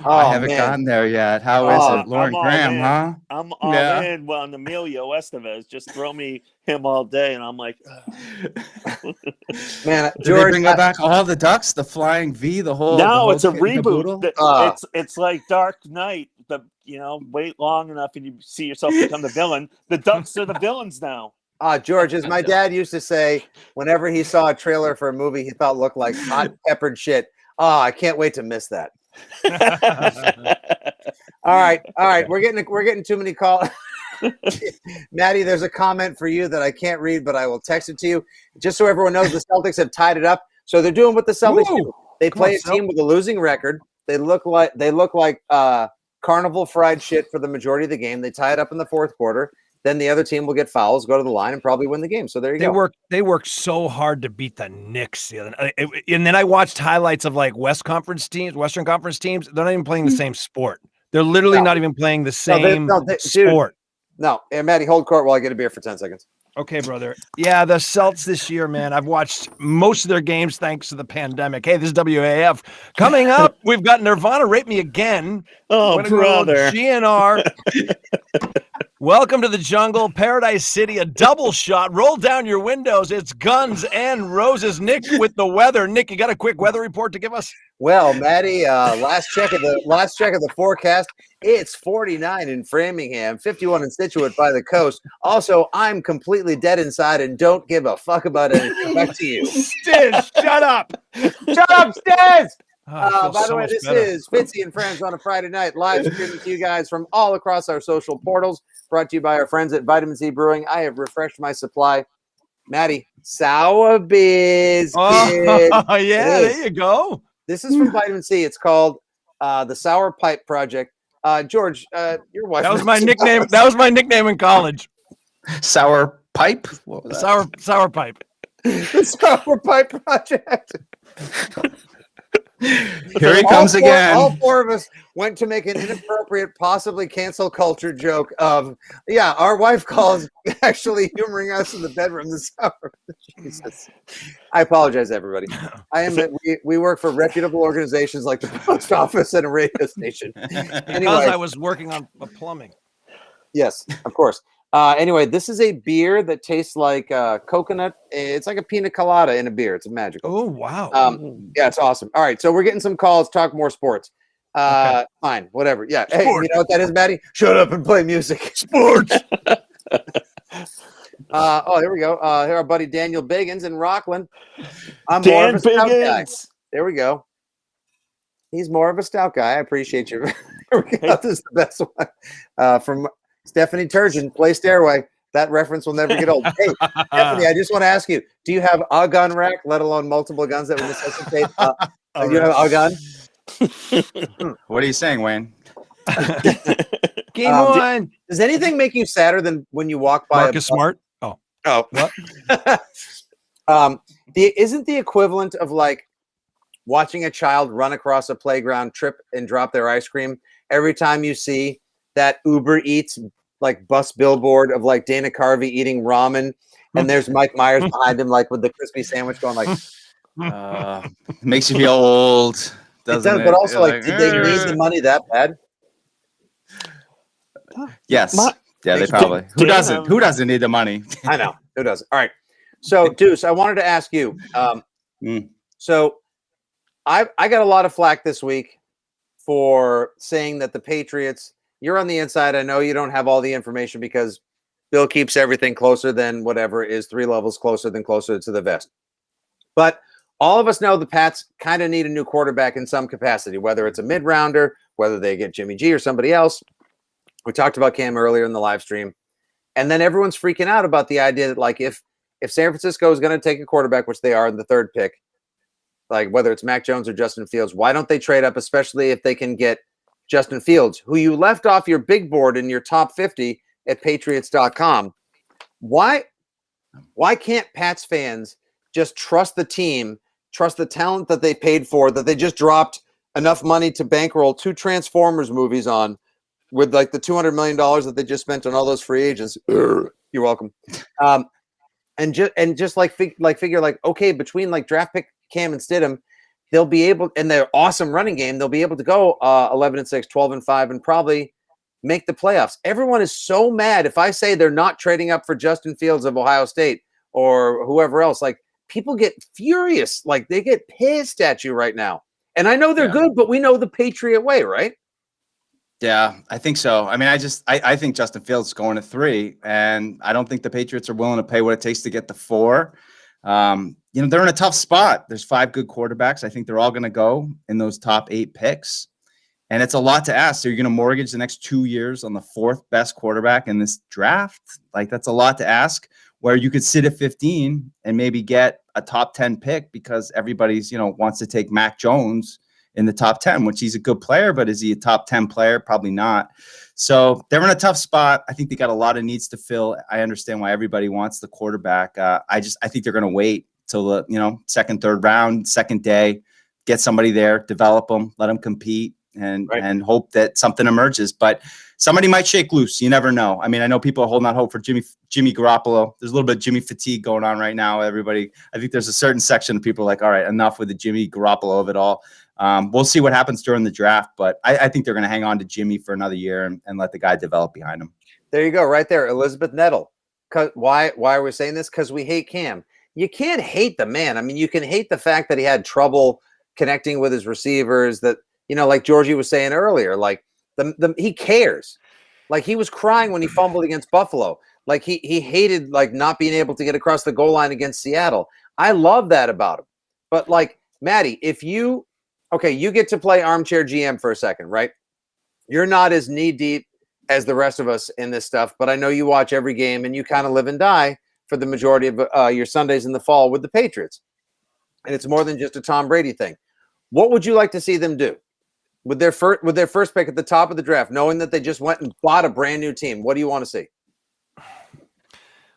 I haven't gotten there yet. How is it, Lauren Graham? Huh? I'm all in on Emilio Estevez. Just throw me him all day, and I'm like, man, George, did they bring back all the ducks, the flying V, the whole. No, it's a reboot. It's like Dark Knight. Wait long enough, and you see yourself become the villain. The ducks are the villains now. George, as my dad used to say, whenever he saw a trailer for a movie he thought looked like hot peppered shit. I can't wait to miss that. All right. We're getting too many calls. Matty, there's a comment for you that I can't read, but I will text it to you. Just so everyone knows, the Celtics have tied it up. So they're doing what the Celtics do. They play a team with a losing record. They look like carnival fried shit for the majority of the game. They tie it up in the fourth quarter. Then the other team will get fouls, go to the line, and probably win the game. So there you go. They work so hard to beat the Knicks. And then I watched highlights of like Western Conference teams. They're not even playing the same sport. They're literally not even playing the same sport. No, Matty, hold court while I get a beer for 10 seconds. Okay, brother. Yeah, the Celts this year, man. I've watched most of their games thanks to the pandemic. Hey, this is WAF. Coming up, we've got Nirvana, Rape Me Again. Oh, brother. GNR. Welcome to the jungle, Paradise City, a double shot. Roll down your windows. It's Guns and Roses. Nick with the weather. Nick, you got a quick weather report to give us? Well, Matty, last check of the forecast, it's 49 in Framingham, 51 in Scituate by the coast. Also, I'm completely dead inside and don't give a fuck about anything. Back to you. Stiz, shut up. Shut up, Stiz! Oh, by the way, this is Fitzy and Friends on a Friday night, live streaming to you guys from all across our social portals, brought to you by our friends at Vitamin C Brewing. I have refreshed my supply. Matty, sour biz. Oh, yeah, there you go. This is from Vitamin C. It's called the Sour Pipe Project. George, your wife. That was my nickname. That was my nickname in college. Sour pipe. Sour pipe. The Sour Pipe Project. Here he comes again. All four of us went to make an inappropriate, possibly cancel culture joke of, our wife calls actually humoring us in the bedroom. The sour. Jesus. I apologize, everybody. We work for reputable organizations like the post office and a radio station. Because I was working on plumbing. Yes, of course. Anyway, this is a beer that tastes like coconut. It's like a pina colada in a beer. It's magical. Oh, wow. Yeah, it's awesome. All right, so we're getting some calls. Talk more sports. Okay. Fine, whatever. Yeah. Hey, you know what that is, Matty? Shut up and play music. Sports. Here we go. Here our buddy Daniel Biggins in Rockland. I'm Dan more of a stout guy. Biggins. There we go. He's more of a stout guy. I appreciate you. This is the best one. From Stephanie Turgeon, Play Stairway. That reference will never get old. Hey, Stephanie, I just want to ask you, do you have a gun rack, let alone multiple guns that would necessitate? Do you have a gun? What are you saying, Wayne? Game on. Does anything make you sadder than when you walk by Marcus Smart? Oh. What? Isn't the equivalent of like watching a child run across a playground, trip and drop their ice cream every time you see that Uber Eats like bus billboard of like Dana Carvey eating ramen, and there's Mike Myers behind him like with the crispy sandwich going like makes you feel old, doesn't it? But also like, did they need the money that bad? Yes. They probably. Who doesn't? Who doesn't need the money? I know. Who doesn't? All right. So Deuce, I wanted to ask you. So I got a lot of flack this week for saying that the Patriots, you're on the inside. I know you don't have all the information because Bill keeps everything closer than whatever is 3 levels closer to the vest. But all of us know the Pats kind of need a new quarterback in some capacity, whether it's a mid-rounder, whether they get Jimmy G or somebody else. We talked about Cam earlier in the live stream. And then everyone's freaking out about the idea that like if San Francisco is going to take a quarterback, which they are in the 3rd pick, like whether it's Mac Jones or Justin Fields, why don't they trade up, especially if they can get Justin Fields, who you left off your big board in your top 50 at Patriots.com. Why can't Pats fans just trust the team, trust the talent that they paid for, that they just dropped enough money to bankroll 2 Transformers movies on with like the $200 million that they just spent on all those free agents? You're welcome. And just figure like, okay, between like draft pick Cam and Stidham, they'll be able, and their awesome running game, they'll be able to go 11-6, 12-5, and probably make the playoffs. Everyone is so mad if I say they're not trading up for Justin Fields of Ohio State or whoever else. Like people get furious, like they get pissed at you right now. And I know they're good, but we know the Patriot way, right? Yeah, I think so. I mean, I think Justin Fields is going to 3, and I don't think the Patriots are willing to pay what it takes to get to 4. They're in a tough spot. There's 5 good quarterbacks. I think they're all going to go in those top 8 picks. And it's a lot to ask. So you're going to mortgage the next 2 years on the 4th best quarterback in this draft? Like, that's a lot to ask, where you could sit at 15 and maybe get a top 10 pick because everybody's, wants to take Mac Jones in the top 10, which he's a good player, but is he a top 10 player? Probably not. So they're in a tough spot. I think they got a lot of needs to fill. I understand why everybody wants the quarterback. I think they're going to wait till the second, third round, second day, get somebody there, develop them, let them compete, and hope that something emerges. But somebody might shake loose. You never know. I mean, I know people are holding out hope for Jimmy Garoppolo. There's a little bit of Jimmy fatigue going on right now. Everybody, I think there's a certain section of people like, all right, enough with the Jimmy Garoppolo of it all. We'll see what happens during the draft, but I think they're going to hang on to Jimmy for another year and let the guy develop behind him. There you go, right there, Elizabeth Nettle. Why are we saying this? Because we hate Cam. You can't hate the man. I mean, you can hate the fact that he had trouble connecting with his receivers. That like Georgie was saying earlier, like he cares. Like he was crying when he fumbled against Buffalo. Like he hated like not being able to get across the goal line against Seattle. I love that about him. But like Matty, you get to play armchair GM for a second, right? You're not as knee deep as the rest of us in this stuff, but I know you watch every game and you kind of live and die for the majority of your Sundays in the fall with the Patriots. And it's more than just a Tom Brady thing. What would you like to see them do with their first pick at the top of the draft, knowing that they just went and bought a brand new team? What do you want to see?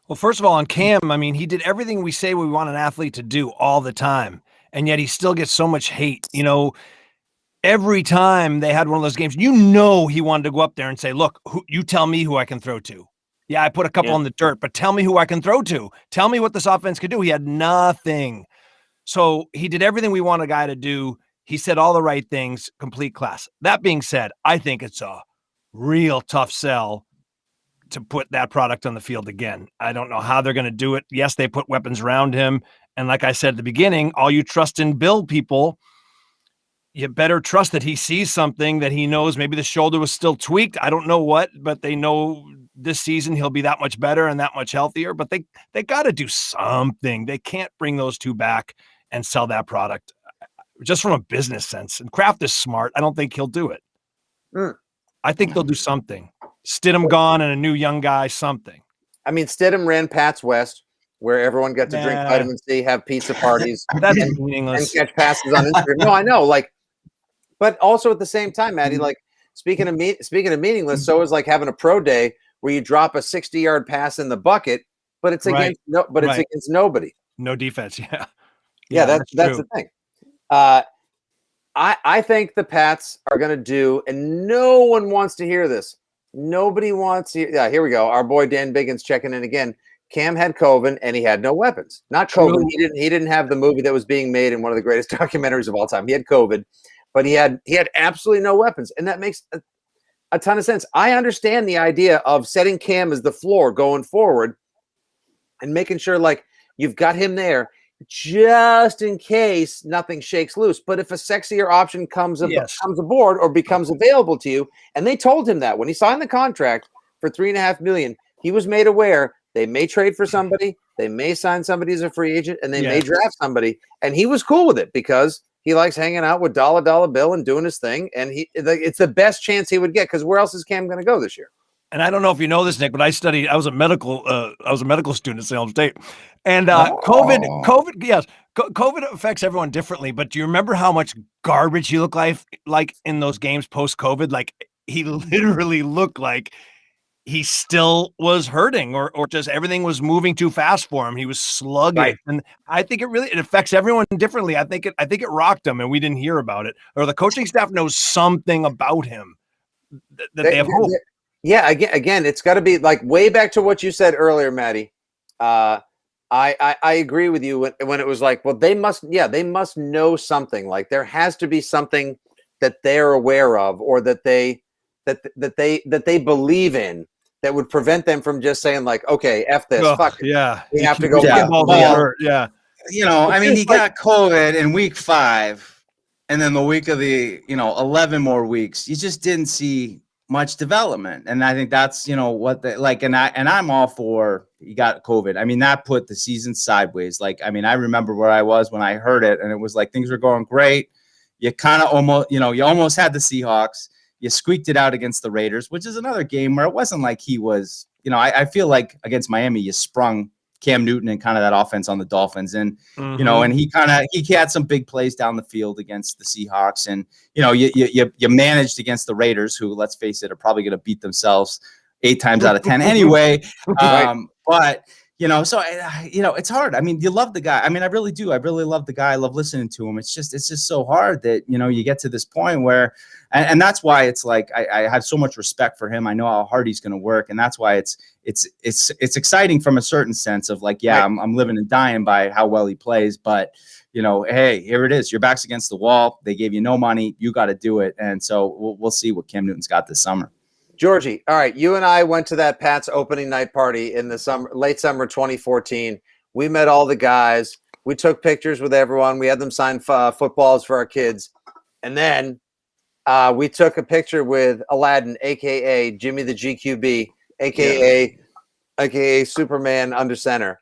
Well, first of all, on Cam, I mean, he did everything we say we want an athlete to do all the time, and yet he still gets so much hate. Every time they had one of those games, he wanted to go up there and say, look, you tell me who I can throw to. Yeah, I put a couple in the dirt, but tell me who I can throw to. Tell me what this offense could do. He had nothing. So he did everything we want a guy to do. He said all the right things, complete class. That being said, I think it's a real tough sell to put that product on the field again. I don't know how they're going to do it. Yes, they put weapons around him. And like I said at the beginning, all you trust in Bill people, you better trust that he sees something that he knows. Maybe the shoulder was still tweaked. I don't know what, but they know this season he'll be that much better and that much healthier. But they got to do something. They can't bring those two back and sell that product just from a business sense. And Kraft is smart. I don't think he'll do it. I think they'll do something. Stidham gone and a new young guy, something. I mean, Stidham ran Pats West, where everyone got to drink vitamin C, have pizza parties, that's meaningless, and catch passes on Instagram. No, I know, but also at the same time, Matty, speaking of meaningless, so is like having a pro day where you drop a 60-yard pass in the bucket, but it's against it's against nobody. No defense. Yeah, that's the thing. I think the Pats are going to do, and no one wants to hear this. Nobody wants to. Yeah, here we go. Our boy Dan Biggins checking in again. Cam had COVID and he had no weapons. Not COVID. He didn't have the movie that was being made in one of the greatest documentaries of all time. He had COVID, but he had absolutely no weapons, and that makes a ton of sense. I understand the idea of setting Cam as the floor going forward, and making sure like you've got him there just in case nothing shakes loose. But if a sexier option comes aboard or becomes available to you, and they told him that when he signed the contract for $3.5 million, he was made aware they may trade for somebody, they may sign somebody as a free agent, and they may draft somebody. And he was cool with it because he likes hanging out with Dollar Bill and doing his thing. And it's the best chance he would get, because where else is Cam going to go this year? And I don't know if you know this, Nick, but I was a medical student at Salem State, and COVID affects everyone differently. But do you remember how much garbage he looked like in those games post-COVID? Like he literally looked like he still was hurting, or just everything was moving too fast for him. He was sluggish, right. And I think it affects everyone differently. I think it rocked him, and we didn't hear about it, or the coaching staff knows something about him that they have hope. Yeah, again, it's got to be like way back to what you said earlier, Matty. I agree with you when it was like, well, they must know something. Like there has to be something that they're aware of, or that they believe in, that would prevent them from just saying like, okay, F this, fuck it. Yeah, we have to go. Yeah. I mean, he got COVID in week 5, and then the week of the 11 more weeks, you just didn't see much development. And I think that's, what they like. And I'm all for, he got COVID. I mean, that put the season sideways. Like, I mean, I remember where I was when I heard it, and it was like, things were going great. You kind of almost, you almost had the Seahawks. You squeaked it out against the Raiders, which is another game where it wasn't like he was, I feel like against Miami, you sprung Cam Newton and kind of that offense on the Dolphins. And, you know, and he had some big plays down the field against the Seahawks. And, you know, you managed against the Raiders, who, let's face it, are probably going to beat themselves 8 times out of 10 anyway. But, you know, so, you know, it's hard. I mean, you love the guy. I mean, I really do. I really love the guy. I love listening to him. It's just so hard that, you know, you get to this point where, and that's why it's like, I have so much respect for him. I know how hard he's going to work. And that's why it's exciting from a certain sense of like, yeah, I'm living and dying by how well he plays, but you know, hey, here it is. Your back's against the wall. They gave you no money. You got to do it. And so we'll see what Cam Newton's got this summer. Georgie, all right, you and I went to that Pats opening night party in the late summer 2014. We met all the guys. We took pictures with everyone. We had them sign footballs for our kids. And then we took a picture with Aladdin, a.k.a. Jimmy the GQB, a.k.a. Superman under center.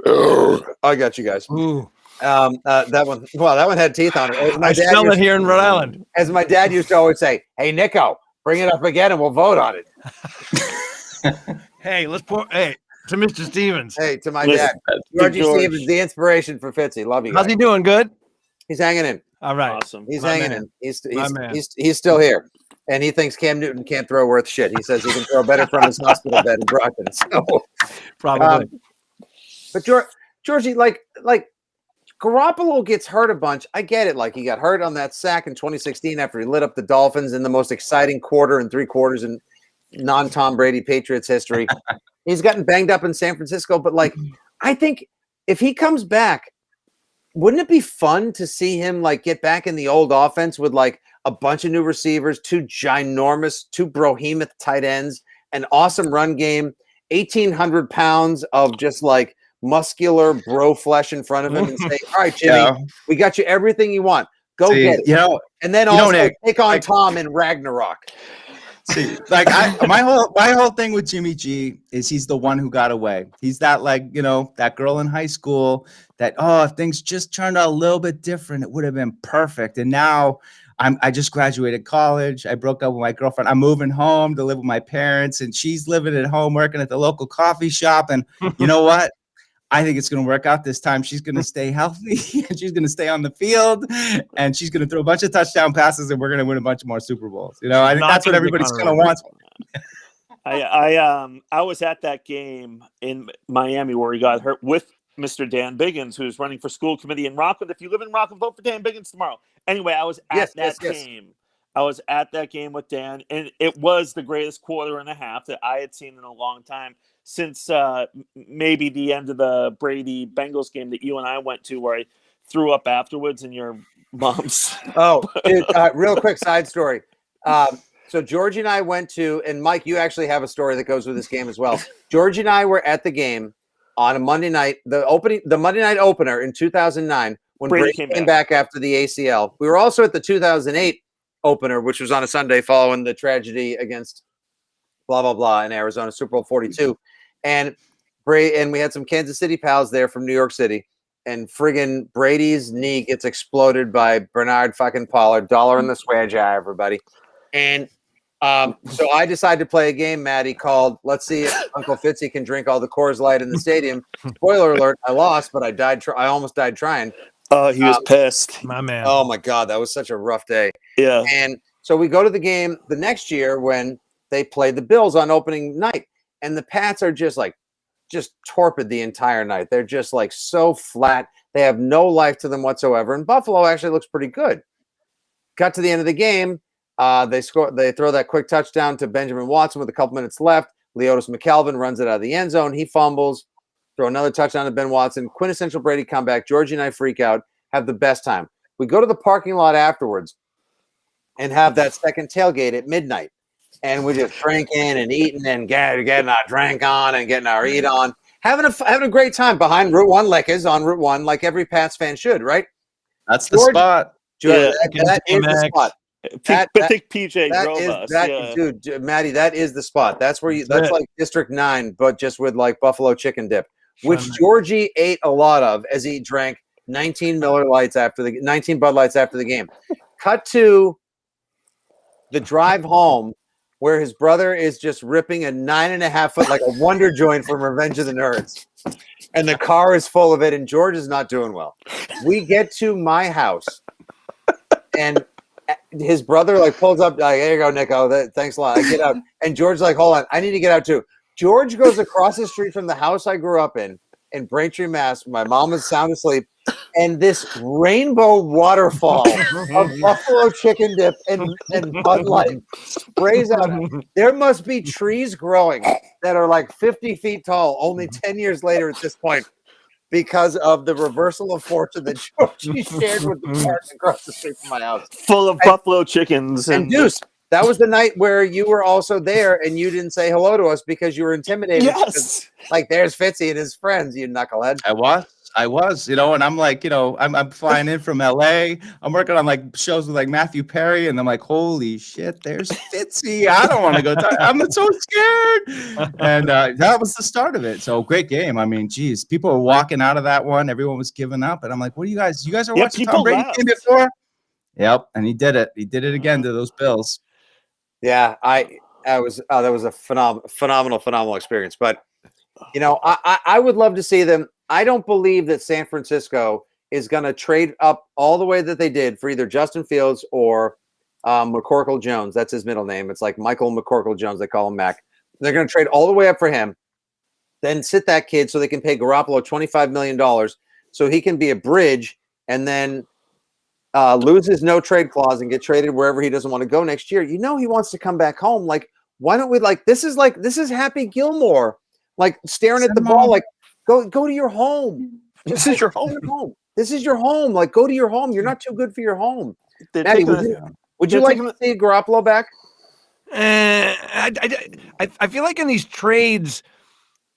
I got you guys. That one had teeth on it. I smell it here in Rhode Island. As my dad used to always say, hey, Nico, bring it up again and we'll vote on it. Hey, to Mr. Stevens. Hey, to my dad. Georgie Stevens, the inspiration for Fitzy. Love you guys. How's he doing? Good? He's hanging in. All right. Awesome. He's hanging in. He's still here. And he thinks Cam Newton can't throw worth shit. He says he can throw better from his hospital bed in Brockton. So, probably. But Georgie, like Garoppolo gets hurt a bunch. I get it. Like he got hurt on that sack in 2016 after he lit up the Dolphins in the most exciting quarter and 3 quarters in non-Tom Brady Patriots history. He's gotten banged up in San Francisco, but like I think if he comes back, wouldn't it be fun to see him like get back in the old offense with like a bunch of new receivers, 2 behemoth tight ends, an awesome run game, 1,800 pounds of just like muscular bro flesh in front of him and say, all right, Jimmy, we got you everything you want. Go get it. You know, and then also take on Tom in Ragnarok. See, like my whole thing with Jimmy G is he's the one who got away. He's that like, you know, that girl in high school that, if things just turned out a little bit different, it would have been perfect. And now I just graduated college. I broke up with my girlfriend. I'm moving home to live with my parents, and she's living at home working at the local coffee shop. And you know what? I think it's going to work out this time. She's going to stay healthy, and she's going to stay on the field, and she's going to throw a bunch of touchdown passes, and we're going to win a bunch more Super Bowls. You know, I think that's what everybody's going to want. I was at that game in Miami where he got hurt with Mr. Dan Biggins, who's running for school committee in Rockland. If you live in Rockland, vote for Dan Biggins tomorrow. Anyway, I was at that game. I was at that game with Dan, and it was the greatest quarter and a half that I had seen in a long time, since maybe the end of the Brady Bengals game that you and I went to, where I threw up afterwards in your mom's. Dude, real quick side story. So Georgie and I went to, and Mike, you actually have a story that goes with this game as well. Georgie and I were at the game on a Monday night, the Monday night opener in 2009 when Brady came back after the ACL. We were also at the 2008 opener, which was on a Sunday following the tragedy against blah, blah, blah in Arizona, Super Bowl 42. And we had some Kansas City pals there from New York City. And friggin' Brady's knee gets exploded by Bernard fucking Pollard. $1 in the swear jar, everybody. And so I decided to play a game, Matty, called Let's See If Uncle Fitzy Can Drink All the Coors Light in the Stadium. Spoiler alert, I lost, but I almost died trying. Oh, he was pissed. My man. Oh, my God. That was such a rough day. Yeah. And so we go to the game the next year when they played the Bills on opening night. And the Pats are just torpid the entire night. They're just like so flat. They have no life to them whatsoever. And Buffalo actually looks pretty good. Got to the end of the game. They throw that quick touchdown to Benjamin Watson with a couple minutes left. Leotis McKelvin runs it out of the end zone. He fumbles. Throw another touchdown to Ben Watson. Quintessential Brady comeback. Georgie and I freak out. Have the best time. We go to the parking lot afterwards and have that second tailgate at midnight. And we're just drinking and eating and getting our drink on and getting our eat on. Having a great time behind Route 1 Liquors on Route 1 like every Pats fan should, right? That's the spot. That is the spot. Pick PJ drove us. Dude, Matty, that is the spot. That's where that's like District 9, but just with like buffalo chicken dip, which Georgie ate a lot of as he drank 19 Bud Lights after the game. Cut to the drive home where his brother is just ripping a 9.5 foot, like a Wonder Joint from Revenge of the Nerds. and the car is full of it, and George is not doing well. We get to my house, and his brother like pulls up, like, "There you go, Nico. Thanks a lot." I get out, and George's like, "Hold on, I need to get out too." George goes across the street from the house I grew up in Braintree, Mass. My mom is sound asleep, and this rainbow waterfall of buffalo chicken dip and Bud Light sprays out. There must be trees growing that are like 50 feet tall, only 10 years later at this point, because of the reversal of fortune that Georgie shared with the park across the street from my house. Full of buffalo chickens. And Deuce, that was the night where you were also there and you didn't say hello to us because you were intimidated. Yes. Like, there's Fitzy and his friends, you knucklehead. I was, and I'm like, I'm flying in from LA. I'm working on like shows with like Matthew Perry, and I'm like, holy shit, there's Fitzy. I don't want to go. I'm so scared. And that was the start of it. So great game. I mean, geez, people were walking out of that one. Everyone was giving up, and I'm like, what are you guys? You guys are watching Tom Brady game before? Yep, and he did it. He did it again to those Bills. Yeah, that was a phenomenal experience. But I would love to see them. I don't believe that San Francisco is going to trade up all the way that they did for either Justin Fields or McCorkle Jones. That's his middle name. It's like Michael McCorkle Jones. They call him Mac. They're going to trade all the way up for him, then sit that kid so they can pay Garoppolo $25 million so he can be a bridge and then lose his no trade clause and get traded wherever he doesn't want to go next year. He wants to come back home. Like, why don't we this is Happy Gilmore, like staring at the ball, like, Go to your home. This is your home. This is your home. Like, go to your home. You're not too good for your home. Matty, would you like to see Garoppolo back? I feel like in these trades,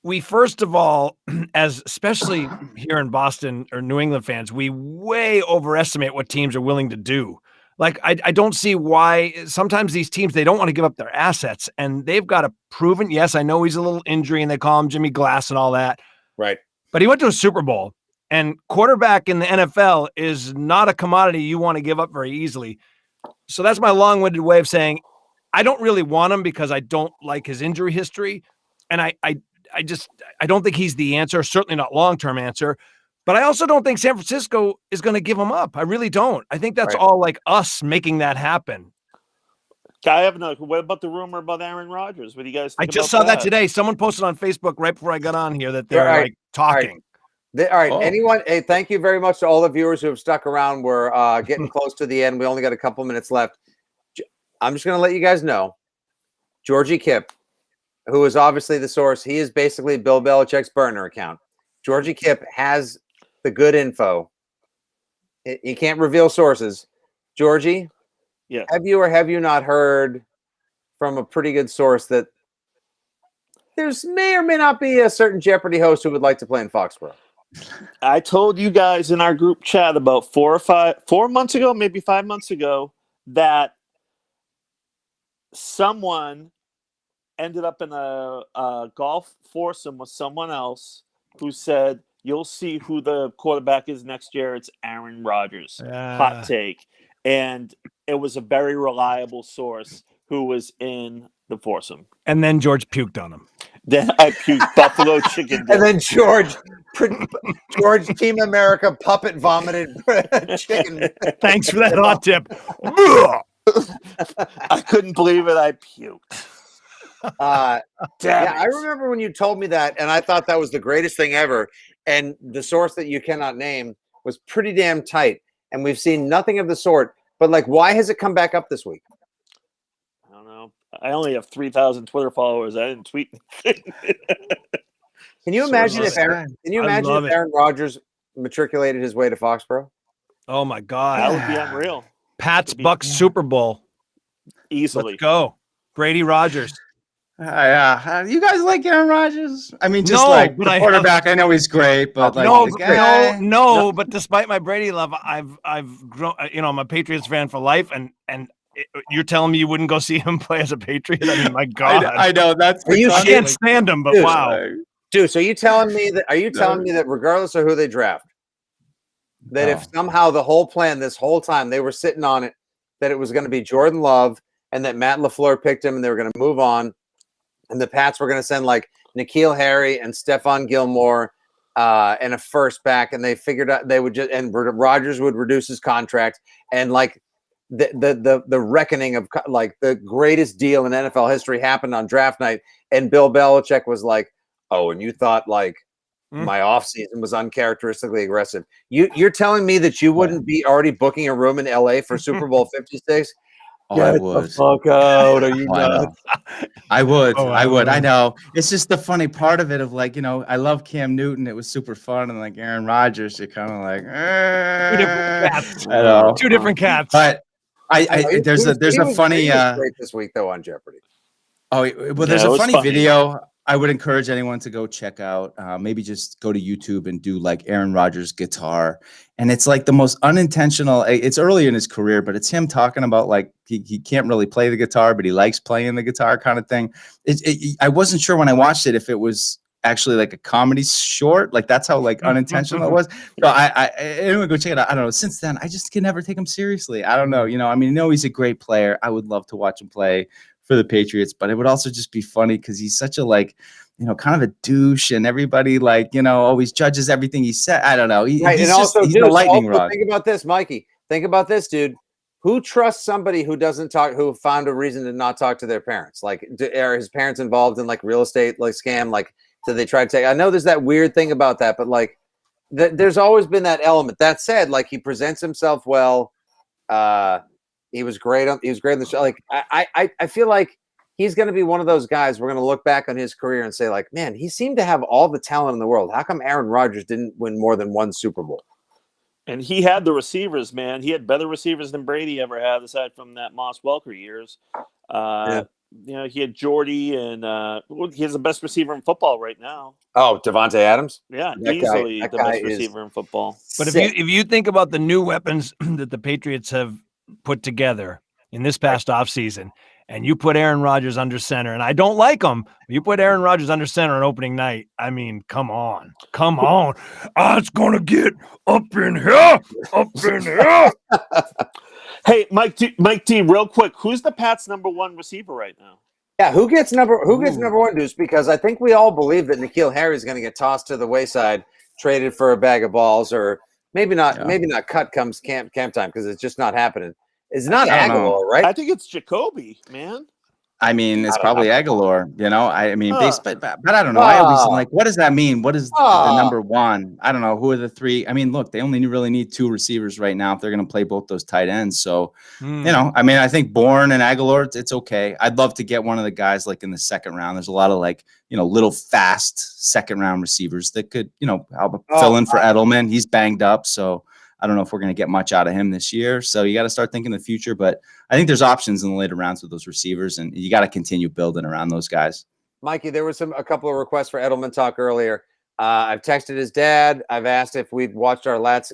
we first of all, as especially here in Boston or New England fans, we way overestimate what teams are willing to do. Like, I don't see why sometimes these teams, they don't want to give up their assets, and they've got a proven, yes, I know he's a little injury and they call him Jimmy Glass and all that. Right. But he went to a Super Bowl, and quarterback in the NFL is not a commodity you want to give up very easily. So that's my long-winded way of saying I don't really want him because I don't like his injury history. And I don't think he's the answer, certainly not long-term answer. But I also don't think San Francisco is going to give him up. I really don't. I think that's all like us making that happen. I have no. What about the rumor about Aaron Rodgers? What do you guys think? I just saw that today. Someone posted on Facebook right before I got on here that they're like talking. All right. Anyone? Hey, thank you very much to all the viewers who have stuck around. We're getting close to the end. We only got a couple minutes left. I'm just going to let you guys know. Georgie Kipp, who is obviously the source, he is basically Bill Belichick's burner account. Georgie Kipp has the good info. He can't reveal sources. Georgie. Yeah. Have you or have you not heard from a pretty good source that there's may or may not be a certain Jeopardy host who would like to play in Foxborough? I told you guys in our group chat about 4 months ago, maybe 5 months ago, that someone ended up in a golf foursome with someone else who said, you'll see who the quarterback is next year. It's Aaron Rodgers. Hot take. And it was a very reliable source who was in the foursome. And then George puked on him. Then I puked buffalo chicken dip. And then George Team America puppet vomited chicken. Thanks for that hot tip. I couldn't believe it. I puked. I remember when you told me that, and I thought that was the greatest thing ever. And the source that you cannot name was pretty damn tight. And we've seen nothing of the sort. But, like, why has it come back up this week? I don't know. I only have 3,000 Twitter followers. I didn't tweet anything. Can you imagine if Aaron Rodgers matriculated his way to Foxborough? Oh, my God. That would be unreal. Pats Bucks Super Bowl. Easily. Let's go. Brady Rodgers. You guys like Aaron Rodgers? I mean, just like the quarterback. I know he's great, but no. But despite my Brady love, I've grown. I'm a Patriots fan for life, and you're telling me you wouldn't go see him play as a Patriot? I mean, my God, I know that's. You can't stand him, but dude, wow, dude. So you telling me that? Are you telling me that regardless of who they draft, that if somehow the whole plan this whole time they were sitting on it, that it was going to be Jordan Love, and that Matt LaFleur picked him, and they were going to move on. And the Pats were going to send like N'Keal Harry and Stephon Gilmore and a first back, and they figured out they would just, and Rodgers would reduce his contract, and like the reckoning of like the greatest deal in NFL history happened on draft night, and Bill Belichick was like, "Oh, and you thought like my offseason was uncharacteristically aggressive. You're telling me that you wouldn't be already booking a room in LA for Super Bowl 56? Oh, I Get would. the fuck out. Are you Oh, I know. nuts? I would. Oh, I would. I know. know. It's just the funny part of it of like, I love Cam Newton. It was super fun. And like Aaron Rodgers, you're kind of like, Two different cats. I know. Two different cats. But there's a He was funny great this week though on Jeopardy. well, there's Yeah, it a was funny funny. video I would encourage anyone to go check out. Maybe just go to YouTube and do like Aaron Rodgers guitar. And it's like the most unintentional. It's early in his career, but it's him talking about like he can't really play the guitar, but he likes playing the guitar kind of thing. I wasn't sure when I watched it if it was actually like a comedy short, like that's how like unintentional it was. So anyone go check it out. I don't know. Since then, I just can never take him seriously. I don't know. I mean, I know he's a great player. I would love to watch him play for the Patriots, but it would also just be funny because he's such a like, kind of a douche, and everybody like, always judges everything he said. I don't know. Right, He's and also, he's dude, a lightning also rod. think about this, Mikey. Think about this, dude. Who trusts somebody who doesn't talk, who found a reason to not talk to their parents? Like, are his parents involved in like real estate, like scam? Like, did they try to take? I know there's that weird thing about that, but like, there's always been that element. That said, like, he presents himself well. He was great on the show. Like, I feel like he's going to be one of those guys we're going to look back on his career and say, like, man, he seemed to have all the talent in the world. How come Aaron Rodgers didn't win more than one Super Bowl? And he had the receivers, man. He had better receivers than Brady ever had, aside from that Moss Welker years. He had Georgie, and he has the best receiver in football right now. Oh, Devontae Adams? Yeah, That easily guy the best receiver in football. But if you think about the new weapons that the Patriots have put together in this past offseason, and you put Aaron Rodgers under center, and I don't like him, but you put Aaron Rodgers under center on opening night, I mean, come on. It's going to get up in here. Hey, Mike T, real quick, who's the Pats' number one receiver right now? Yeah, who gets number one, Deuce? Because I think we all believe that N'Keal Harry is going to get tossed to the wayside, traded for a bag of balls, or maybe not cut comes camp time because it's just not happening. It's not Aguilar, right? I think it's Jacoby, man. I mean, it's probably Aguilar, I mean, but I don't know. Oh. I always am like, what does that mean? What is the number one? I don't know. Who are the three? I mean, look, they only really need two receivers right now if they're going to play both those tight ends. So, I mean, I think Bourne and Aguilar, it's okay. I'd love to get one of the guys like in the second round. There's a lot of like, little fast second round receivers that could, help fill in for Edelman. He's banged up. So I don't know if we're going to get much out of him this year. So you got to start thinking the future. But I think there's options in the later rounds with those receivers, and you got to continue building around those guys. Mikey, there was a couple of requests for Edelman talk earlier. I've texted his dad. I've asked if we'd watched our last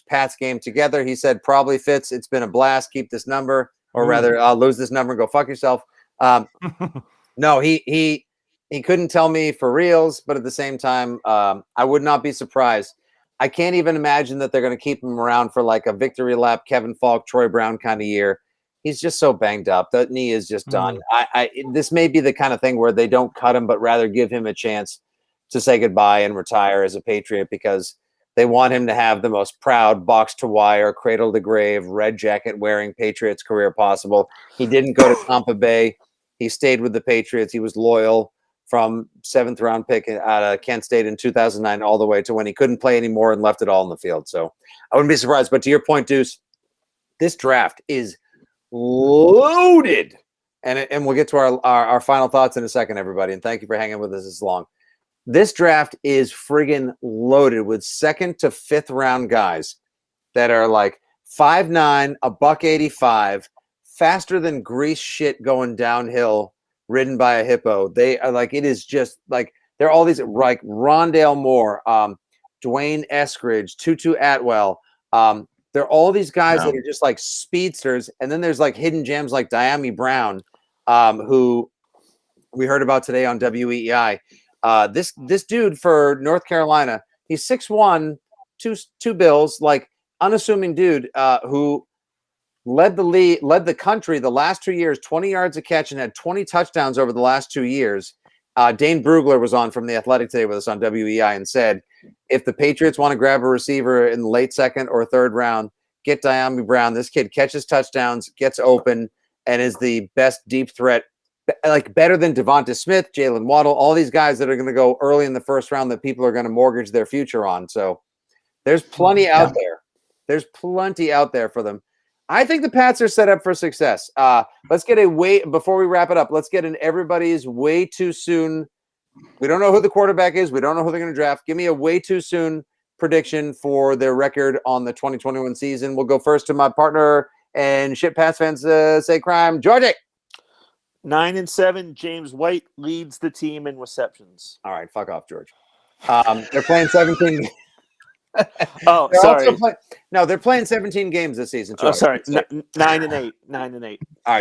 Pats game together. He said probably Fitz. It's been a blast. Keep this number, or rather, I'll lose this number and go fuck yourself. No, he couldn't tell me for reals, but at the same time, I would not be surprised. I can't even imagine that they're going to keep him around for like a victory lap, Kevin Falk, Troy Brown kind of year. He's just so banged up. The knee is just done. This may be the kind of thing where they don't cut him, but rather give him a chance to say goodbye and retire as a Patriot because they want him to have the most proud box to wire, cradle to grave, red jacket wearing Patriots career possible. He didn't go to Tampa Bay. He stayed with the Patriots. He was loyal from 7th round pick out of Kent State in 2009 all the way to when he couldn't play anymore and left it all in the field. So I wouldn't be surprised. But to your point, Deuce, this draft is loaded. And we'll get to our final thoughts in a second, everybody. And thank you for hanging with us this long. This draft is friggin' loaded with 2nd to 5th round guys that are like 5'9", $185, faster than grease shit going downhill, ridden by a hippo. They are like, it is just like, they're all these like Rondale Moore, Dwayne Eskridge, Tutu Atwell. They're all these guys that are just like speedsters. And then there's like hidden gems like Diami Brown, who we heard about today on WEEI. This dude for North Carolina, he's 6'1", two bills, like unassuming dude, who led the country the last 2 years, 20 yards a catch, and had 20 touchdowns over the last 2 years. Dane Brugler was on from The Athletic today with us on WEI and said if the Patriots want to grab a receiver in the late second or third round, get Diami Brown. This kid catches touchdowns, gets open, and is the best deep threat, like better than Devonta Smith, Jalen Waddle, all these guys that are going to go early in the first round that people are going to mortgage their future on. So there's plenty out there. There's plenty out there for them. I think the Pats are set up for success. Let's get before we wrap it up, let's get in everybody's way too soon. We don't know who the quarterback is. We don't know who they're going to draft. Give me a way too soon prediction for their record on the 2021 season. We'll go first to my partner and shit Pats fans say crime, Georgie. 9-7. James White leads the team in receptions. All right, fuck off, George. They're playing 17. Oh, sorry. They're playing 17 games this season. Oh, sorry. 9-8. 9-8. All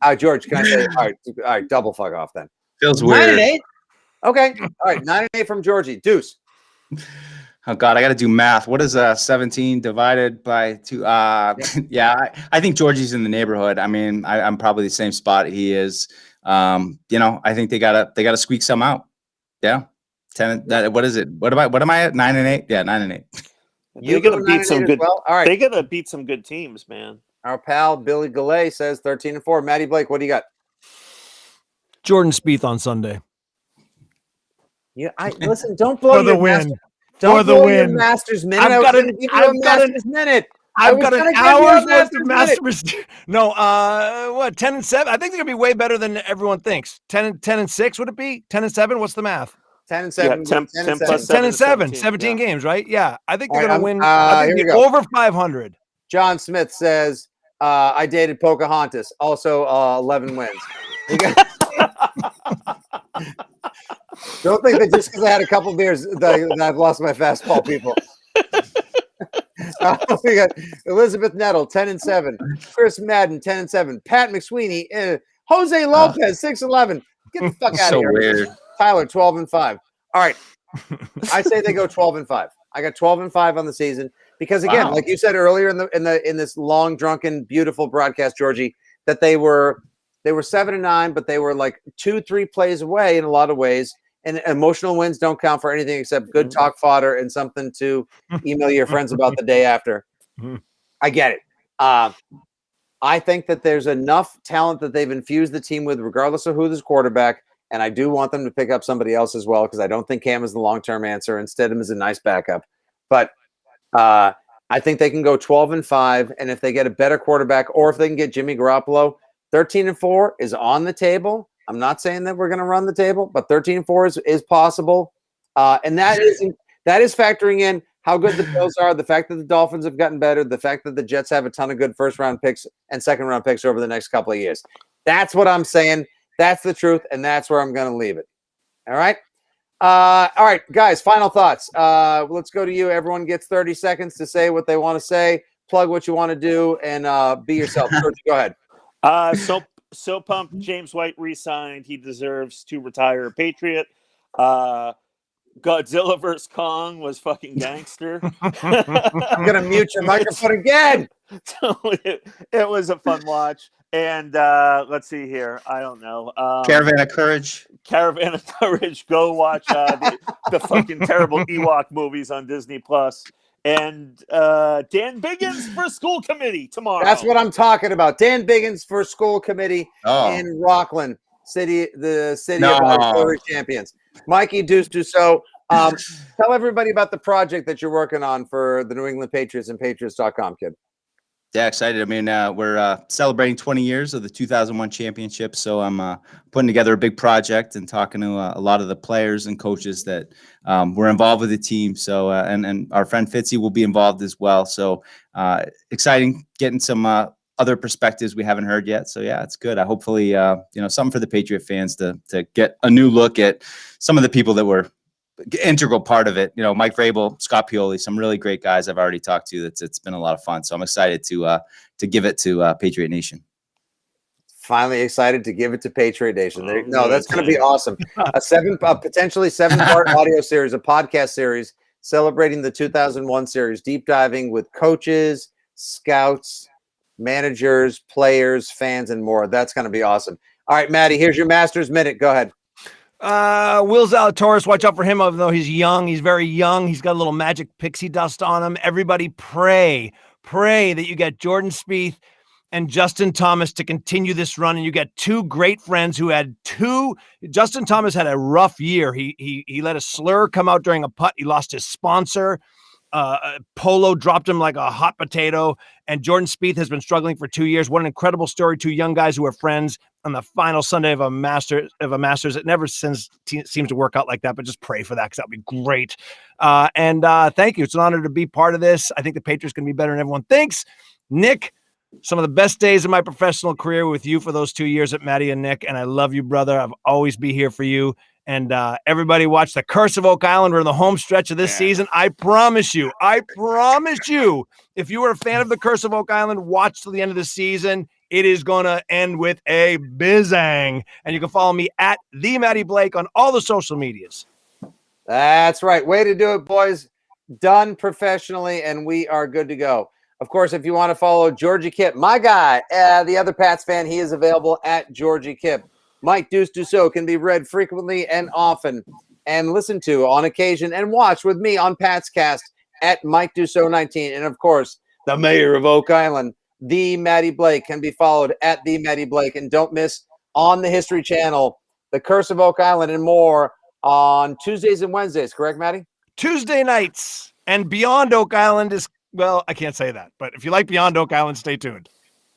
right, George. Can I say? All right. Double fuck off then. Feels weird. 9-8. Okay. All right. 9-8 from Georgie. Deuce. Oh God, I got to do math. What is 17 divided by 2? Yeah, I think Georgie's in the neighborhood. I mean, I'm probably the same spot he is. I think they gotta squeak some out. Yeah, 10. What is it? What am I at? 9-8. Yeah, 9-8. They're gonna beat some good. Well. All right, they gotta beat some good teams, man. Our pal Billy Galley says 13-4. Matty Blake, what do you got? Jordan Spieth on Sunday. Yeah, listen. Don't blow for the win. Don't for the blow win. your Masters minute. I've got an minute. I've got an hour's worth of Masters. No, what? 10-7. I think they're gonna be way better than everyone thinks. 10-6 would it be? 10-7. What's the math? 10-7. 10 plus 10-7. 17 games, right? Yeah, I think they're gonna win. I think here we they're go. over 500. John Smith says, "I dated Pocahontas. Also, 11 wins." Don't think that just because I had a couple beers that I've lost my fastball, people. We got Elizabeth Nettle, 10-7. Chris Madden, 10-7. Pat McSweeney, Jose Lopez, 6-11. Get the fuck out of here. Weird. Tyler, 12-5. All right. I say they go 12-5. I got 12-5 on the season because, again, like you said earlier in this long, drunken, beautiful broadcast, Georgie, that they were 7-9, but they were like 2-3 plays away in a lot of ways. And emotional wins don't count for anything except good talk fodder and something to email your friends about the day after. I get it. I think that there's enough talent that they've infused the team with, regardless of who this quarterback. And I do want them to pick up somebody else as well, because I don't think Cam is the long-term answer. And Stidham is a nice backup. But I think they can go 12-5. And if they get a better quarterback, or if they can get Jimmy Garoppolo, 13-4 is on the table. I'm not saying that we're going to run the table, but 13-4 is possible. And that is factoring in how good the Bills are, the fact that the Dolphins have gotten better, the fact that the Jets have a ton of good first-round picks and second-round picks over the next couple of years. That's what I'm saying. That's the truth, and that's where I'm going to leave it. All right? All right, guys, final thoughts. Let's go to you. Everyone gets 30 seconds to say what they want to say, plug what you want to do, and be yourself. George, go ahead. So pumped. James White re-signed. He deserves to retire a Patriot. Godzilla vs. Kong was fucking gangster. I'm going to mute your microphone again. It was a fun watch. And let's see here. I don't know. Caravan of Courage. Caravan of Courage. Go watch the fucking terrible Ewok movies on Disney+. And Dan Biggins for school committee tomorrow. That's what I'm talking about. Dan Biggins for school committee in Rockland City, the city of artillery champions. Mikey Dussault, tell everybody about the project that you're working on for the New England Patriots and Patriots.com, kid. Yeah, excited. I mean, we're celebrating 20 years of the 2001 championship. So I'm putting together a big project and talking to a lot of the players and coaches that were involved with the team. So and our friend Fitzy will be involved as well. So exciting, getting some other perspectives we haven't heard yet. So yeah, it's good. Hopefully, something for the Patriot fans to get a new look at some of the people that were integral part of it. Mike Vrabel, Scott Pioli, some really great guys I've already talked to. It's been a lot of fun. So I'm excited to give it to Patriot Nation. Finally excited to give it to Patriot Nation. That's going to be awesome. A potentially 7-part audio series, a podcast series celebrating the 2001 series, deep diving with coaches, scouts, managers, players, fans, and more. That's going to be awesome. All right, Matty, here's your Masters Minute. Go ahead. Will Zalatoris, watch out for him, even though he's young. He's very young. He's got a little magic pixie dust on him. Everybody pray that you get Jordan Spieth and Justin Thomas to continue this run. And you get two great friends who had Justin Thomas had a rough year. He let a slur come out during a putt. He lost his sponsor. Polo dropped him like a hot potato, and Jordan Spieth has been struggling for 2 years. What an incredible story. Two young guys who are friends on the final Sunday of a Masters. It never seems to work out like that, but just pray for that because that would be great. And thank you. It's an honor to be part of this. I think the Patriots can be better than everyone thinks. Nick, some of the best days of my professional career with you for those 2 years at Matty and Nick, and I love you, brother. I'll always be here for you. And everybody watch The Curse of Oak Island. We're in the home stretch of this season. I promise you, if you were a fan of The Curse of Oak Island, watch till the end of the season. It is going to end with a bizang. And you can follow me at the Matty Blake on all the social medias. That's right. Way to do it, boys. Done professionally, and we are good to go. Of course, if you want to follow Georgie Kipp, my guy, the other Pats fan, he is available at Georgie Kipp. Mike Dussault can be read frequently and often and listened to on occasion and watched with me on Pat's Cast at Mike Dussault 19. And, of course, the mayor of Oak Island, the Matty Blake, can be followed at the Matty Blake. And don't miss on the History Channel, The Curse of Oak Island and more on Tuesdays and Wednesdays. Correct, Matty? Tuesday nights. And Beyond Oak Island is, well, I can't say that. But if you like Beyond Oak Island, stay tuned.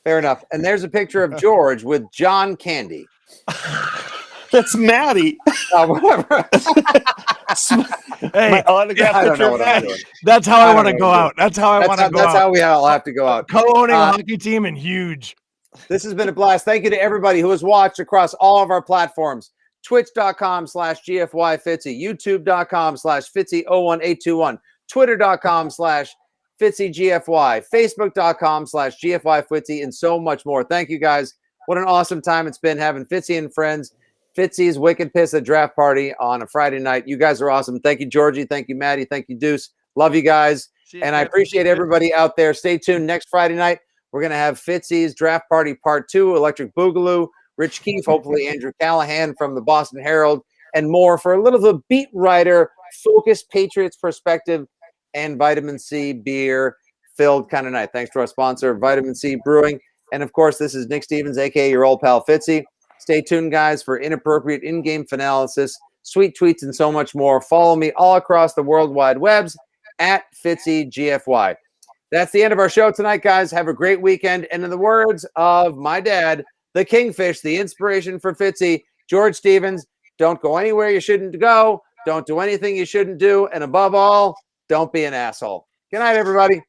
Fair enough. And there's a picture of George with John Candy. That's Matty. Whatever. Hey, my autograph I don't picture know of what I'm Matty. doing. that's how I want to go out. That's how I want to go out. That's how we all have to go out. Co-owning a hockey team and huge. This has been a blast. Thank you to everybody who has watched across all of our platforms. Twitch.com/GFYFitzy, YouTube.com/Fitzy01821, Twitter.com/FitzyGFY, Facebook.com/GFYFitzy, and so much more. Thank you guys. What an awesome time it's been having Fitzy and friends. Fitzy's Wicked Piss at Draft Party on a Friday night. You guys are awesome. Thank you, Georgie. Thank you, Matty. Thank you, Deuce. Love you guys. And I appreciate everybody out there. Stay tuned. Next Friday night, we're going to have Fitzy's Draft Party Part 2, Electric Boogaloo, Rich Keefe, hopefully Andrew Callahan from the Boston Herald, and more for a little of a beat writer, focused Patriots perspective, and vitamin C beer filled kind of night. Thanks to our sponsor, Vitamin C Brewing. And, of course, this is Nick Stevens, a.k.a. your old pal Fitzy. Stay tuned, guys, for inappropriate in-game analysis, sweet tweets, and so much more. Follow me all across the World Wide Webs at FitzyGFY. That's the end of our show tonight, guys. Have a great weekend. And in the words of my dad, the Kingfish, the inspiration for Fitzy, George Stevens, don't go anywhere you shouldn't go. Don't do anything you shouldn't do. And above all, don't be an asshole. Good night, everybody.